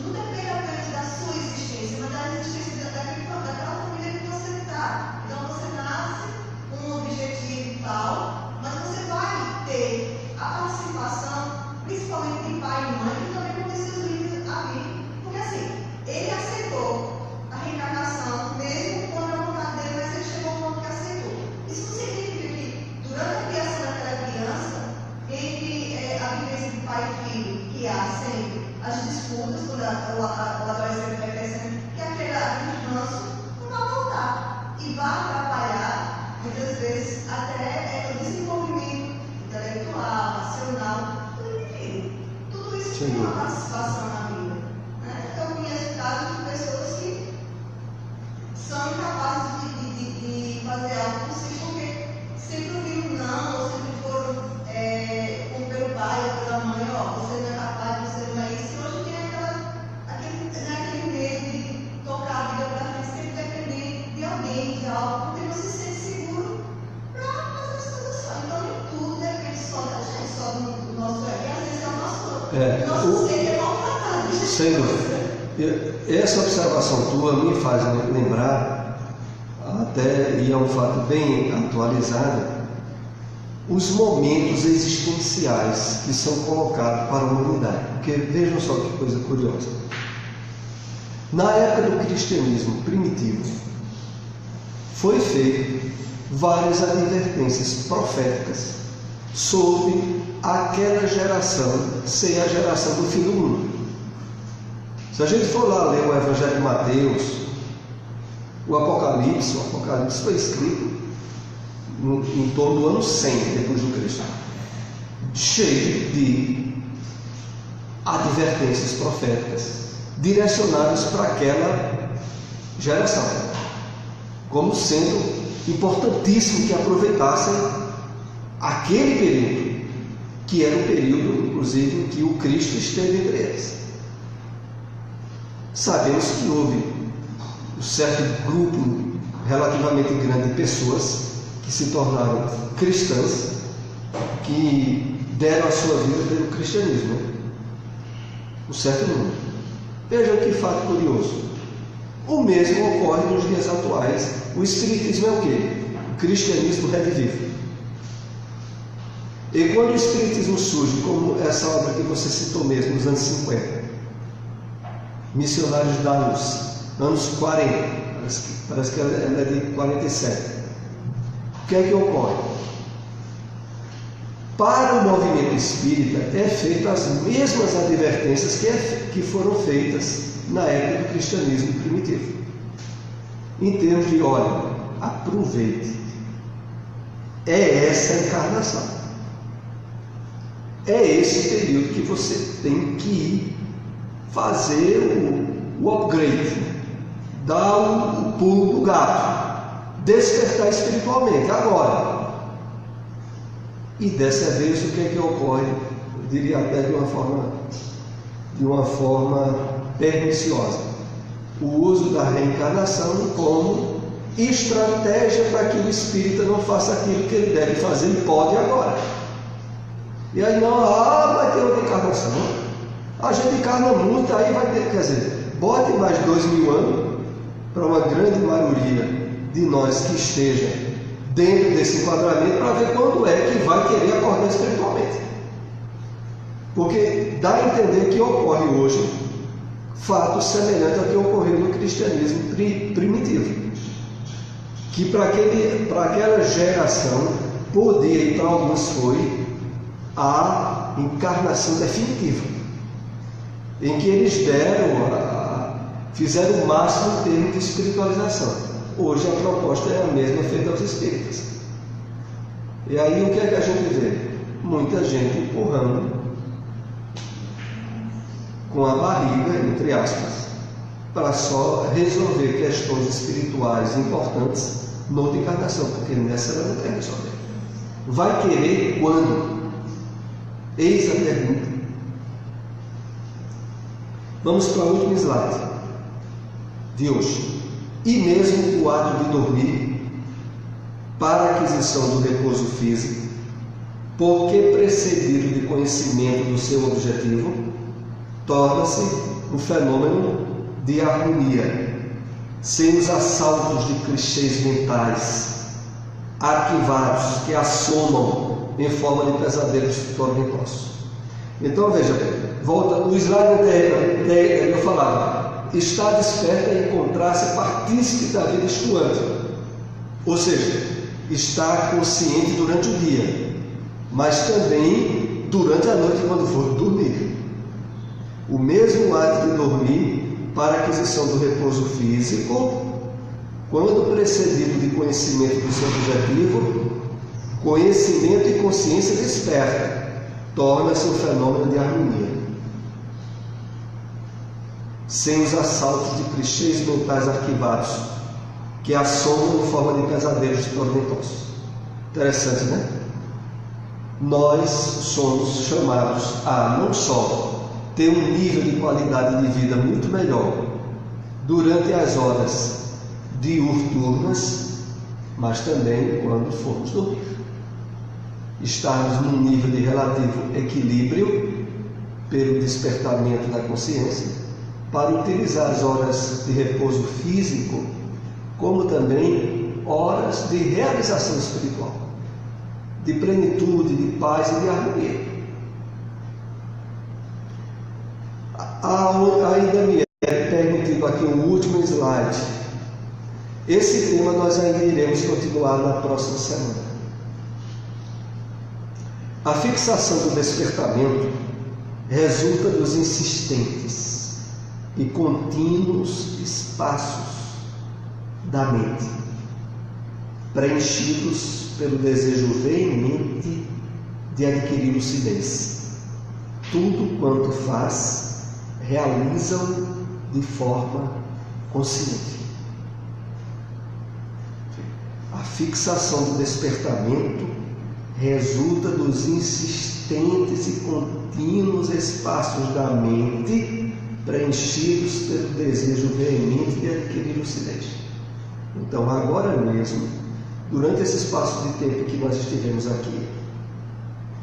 não depende apenas da sua existência, mas da existência daquela família que você está. Então, você nasce com um objetivo tal, mas você vai ter a participação, principalmente de pai e mãe, que também vão ter seus livros a vir. Porque assim, ele aceitou a reencarnação, mesmo quando a vontade dele, mas ele chegou ao ponto que aceitou. Isso não significa que, durante a criação daquela criança, entre a vivência de pai e filho, que há sempre as disputas, quando o adolescente vai crescendo, que aquele ranço não vai voltar e vai atrapalhar, muitas vezes, até o desenvolvimento intelectual, racional do indivíduo. Tudo isso tem uma participação na vida. Eu conheço casos de pessoas que são incapazes de fazer algo possível porque sempre ouviram não, ou sempre foram como pelo pai ou pela mãe, você não é capaz, você não é isso. E hoje tem aquele medo de tocar a vida para frente, sempre depender de alguém, de algo, porque não se sente seguro para fazer as coisas só. Então nem tudo depende só da gente, só do nosso ego. E às vezes é o nosso ser é maltratado. Sem dúvida. Essa observação tua me faz lembrar, até, e é um fato bem atualizado, os momentos existenciais que são colocados para a humanidade. Porque vejam só que coisa curiosa. Na época do cristianismo primitivo, foi feito várias advertências proféticas sobre aquela geração ser a geração do fim do mundo. Se a gente for lá ler o Evangelho de Mateus, o Apocalipse foi escrito em torno do ano 100 depois do Cristo, cheio de advertências proféticas direcionadas para aquela geração, como sendo importantíssimo que aproveitassem aquele período, que era o período, inclusive, em que o Cristo esteve entre eles. Sabemos que houve um certo grupo relativamente grande de pessoas que se tornaram cristãs, que deram a sua vida pelo cristianismo, um certo número. Vejam que fato curioso. O mesmo ocorre nos dias atuais. O espiritismo é o quê? O cristianismo redivivo. E quando o Espiritismo surge, como essa obra que você citou mesmo, nos anos 50, Missionários da Luz, anos 40, parece que ela é de 47. O que é que ocorre? Para o movimento espírita é feita as mesmas advertências que foram feitas na época do cristianismo primitivo. Em termos de, olha, aproveite. É essa a encarnação. É esse período que você tem que ir fazer o upgrade, dar o pulo do gato, despertar espiritualmente agora. E dessa vez o que é que ocorre? Eu diria até de uma forma perniciosa. O uso da reencarnação como estratégia para que o espírita não faça aquilo que ele deve fazer e pode agora. E aí não, vai ter outra encarnação. A gente encarna muito, aí vai ter, quer dizer, bote mais 2000 anos para uma grande maioria de nós que esteja dentro desse enquadramento para ver quando é que vai querer acordar espiritualmente. Porque dá a entender que ocorre hoje fatos semelhantes ao que ocorreu no cristianismo primitivo. Que para aquela geração podia, e para alguns foi, a encarnação definitiva, em que eles fizeram o máximo em termos de espiritualização. Hoje a proposta é a mesma feita aos espíritas. E aí o que é que a gente vê? Muita gente empurrando com a barriga, entre aspas, para só resolver questões espirituais importantes noutra encarnação, porque nessa ela não quer resolver. Vai querer quando? Eis a pergunta. Vamos para o último slide de hoje. E mesmo o ato de dormir para a aquisição do repouso físico, porque precedido de conhecimento do seu objetivo, torna-se um fenômeno de harmonia, sem os assaltos de clichês mentais arquivados que assomam em forma de pesadelos tormentosos. Então veja, volta no slide eu falava, estar desperto é encontrar-se partícipe da vida estuante, ou seja, estar consciente durante o dia, mas também durante a noite quando for dormir. O mesmo ato de dormir para a aquisição do repouso físico, quando precedido de conhecimento do seu objetivo, conhecimento e consciência desperta, torna-se um fenômeno de harmonia, sem os assaltos de clichês mentais arquivados que assomam em forma de pesadelos tormentosos. Interessante, né? Nós somos chamados a não só ter um nível de qualidade de vida muito melhor durante as horas diurnas, mas também quando formos dormir. Estarmos num nível de relativo equilíbrio pelo despertamento da consciência, para utilizar as horas de repouso físico como também horas de realização espiritual, de plenitude, de paz e de harmonia. Ainda me é permitido aqui um último slide. Esse tema nós ainda iremos continuar na próxima semana. A fixação do despertamento resulta dos insistentes e contínuos espaços da mente, preenchidos pelo desejo veemente de adquirir lucidez. Tudo quanto faz, realizam de forma consciente. A fixação do despertamento resulta dos insistentes e contínuos espaços da mente preenchidos pelo desejo veemente de adquirir lucidez. Então, agora mesmo, durante esse espaço de tempo que nós estivemos aqui,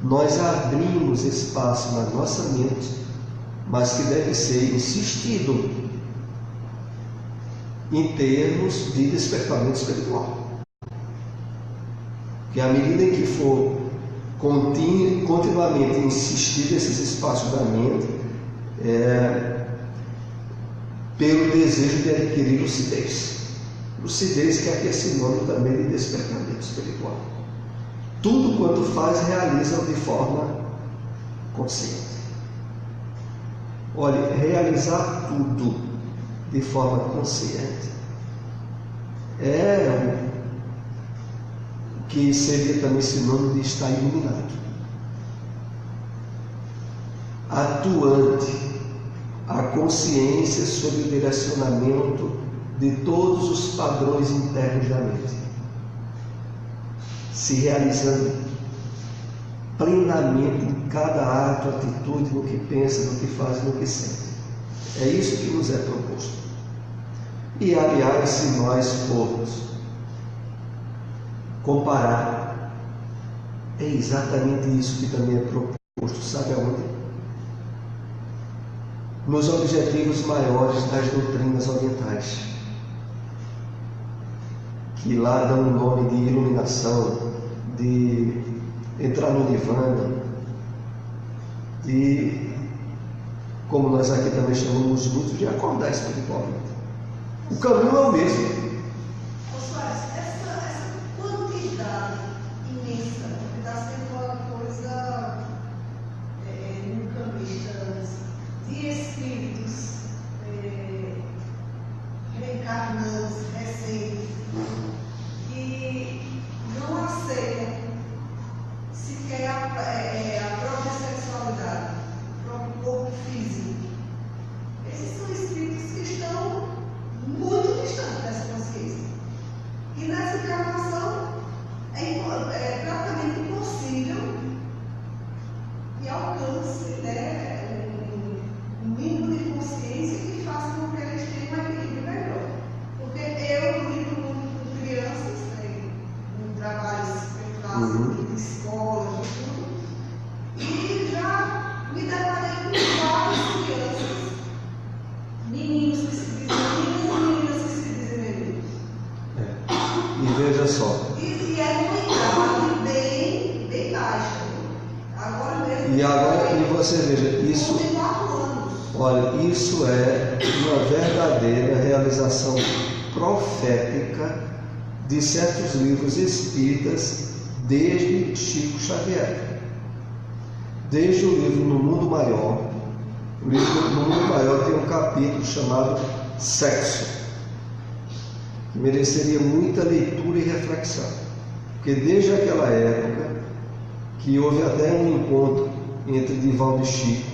nós abrimos espaço na nossa mente, mas que deve ser insistido em termos de despertamento espiritual. Que à medida em que for continuamente insistir nesses espaços da mente pelo desejo de adquirir lucidez. Lucidez que aqui é sinônimo também de despertamento espiritual. Tudo quanto faz, realiza de forma consciente. Olha, realizar tudo de forma consciente é o que seria também sinônimo de estar iluminado. Atuante, a consciência sobre o direcionamento de todos os padrões internos da mente, se realizando plenamente em cada ato, atitude, no que pensa, no que faz, no que sente. É isso que nos é proposto. E aliás, se nós formos comparar, é exatamente isso que também é proposto, sabe aonde? Nos objetivos maiores das doutrinas orientais, que lá dão o nome de iluminação, de entrar no Nirvana, de, como nós aqui também chamamos muito, de acordar espiritualmente. O caminho é o mesmo. Soares, essa quantidade imensa, porque está sendo uma coisa nunca vista, de espíritos reencarnantes, recentes, e não aceitam sequer a própria sexualidade, o próprio corpo físico. Esses são espíritos que estão muito distantes dessa consciência. E nessa encarnação é praticamente impossível que alcance um mínimo de consciência que faça com que eles tenham um equilíbrio melhor. Porque eu lido muito com crianças, em trabalhos que eu faço, de escola, de tudo, e já me deparei com várias crianças, meninos que se dizem meninas e meninas que se dizem meninos. E veja só. E é uma idade bem baixa. Agora mesmo. E você veja, isso. Tem 4 anos. Olha, isso é uma verdadeira realização profética de certos livros espíritas desde Chico Xavier. Desde o livro No Mundo Maior. O livro No Mundo Maior tem um capítulo chamado Sexo, que mereceria muita leitura e reflexão. Porque desde aquela época, que houve até um encontro entre Divaldo e Chico,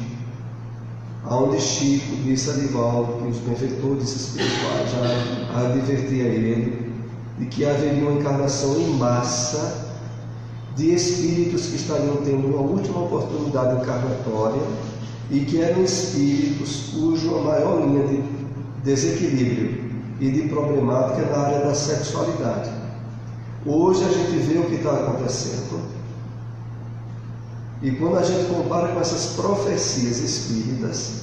onde Chico disse a Divaldo que os benfeitores espirituais já advertia ele de que haveria uma encarnação em massa de espíritos que estariam tendo uma última oportunidade encarnatória e que eram espíritos cuja maior linha de desequilíbrio e de problemática na área da sexualidade. Hoje a gente vê o que está acontecendo, e quando a gente compara com essas profecias espíritas,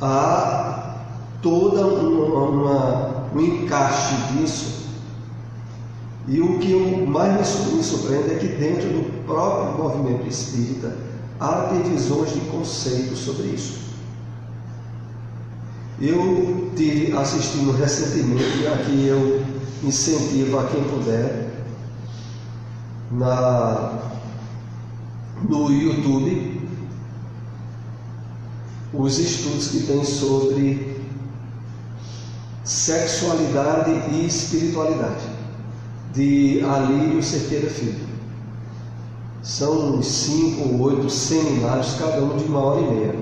há toda um encaixe disso. E o que mais me surpreende é que dentro do próprio movimento espírita há divisões de conceitos sobre isso. Eu tive assistindo recentemente, e aqui eu incentivo a quem puder, no YouTube, os estudos que tem sobre sexualidade e espiritualidade, de Alírio Cerqueira Filho. São uns 5 ou 8 seminários, cada um de 1h30.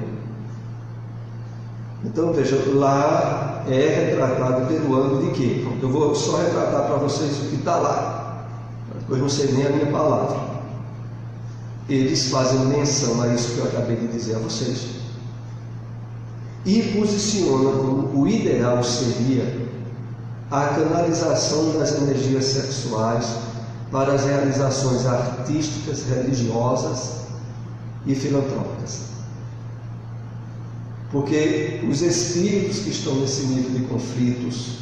Então veja, lá é retratado pelo ângulo de quê? Eu vou só retratar para vocês o que está lá, depois não sei nem a minha palavra. Eles fazem menção a isso que eu acabei de dizer a vocês e posicionam como o ideal seria a canalização das energias sexuais para as realizações artísticas, religiosas e filantrópicas. Porque os espíritos que estão nesse nível de conflitos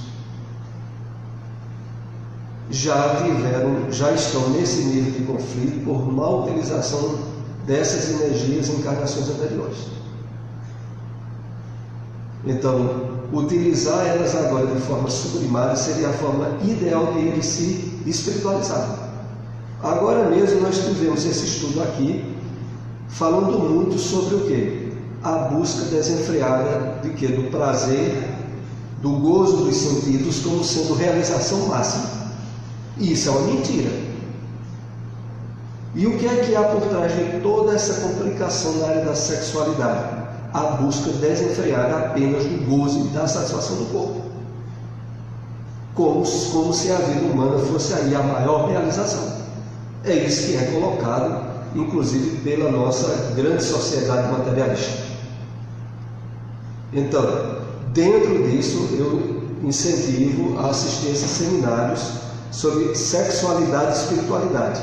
já estão nesse nível de conflito por má utilização dessas energias em encarnações anteriores. Então, utilizar elas agora de forma sublimada seria a forma ideal de ele se espiritualizar. Agora mesmo nós tivemos esse estudo aqui, falando muito sobre o quê? A busca desenfreada de quê? Do prazer, do gozo dos sentidos como sendo realização máxima. E isso é uma mentira. E o que é que há por trás de toda essa complicação na área da sexualidade? A busca desenfreada apenas do gozo e da satisfação do corpo. Como se a vida humana fosse aí a maior realização. É isso que é colocado, inclusive, pela nossa grande sociedade materialista. Então, dentro disso, eu incentivo a assistência a seminários sobre sexualidade e espiritualidade.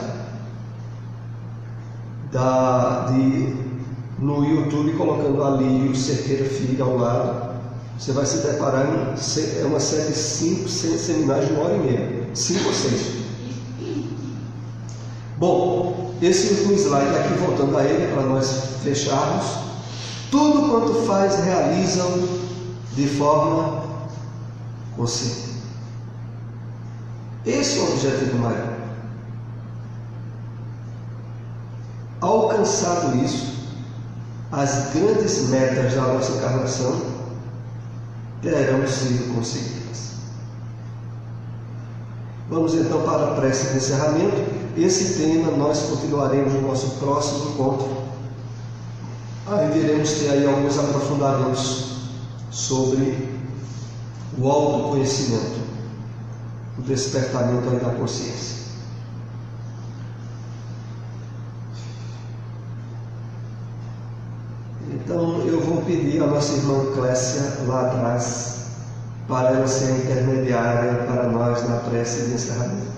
No YouTube, colocando Alírio Cerqueira Filho ao lado, você vai se deparar em uma série de 5 seminários de 1h30, 5 ou 6. Bom, esse último slide aqui, voltando a ele, para nós fecharmos. Tudo quanto faz, realizam de forma consciente. Esse é o objetivo maior. Alcançado isso, as grandes metas da nossa encarnação terão sido conseguidas. Vamos então para a prece de encerramento. Esse tema nós continuaremos no nosso próximo encontro. Aí iremos ter aí alguns aprofundamentos sobre o autoconhecimento, o despertamento aí da consciência. Então eu vou pedir à nossa irmã Clécia lá atrás para ela ser a intermediária para nós na prece de encerramento.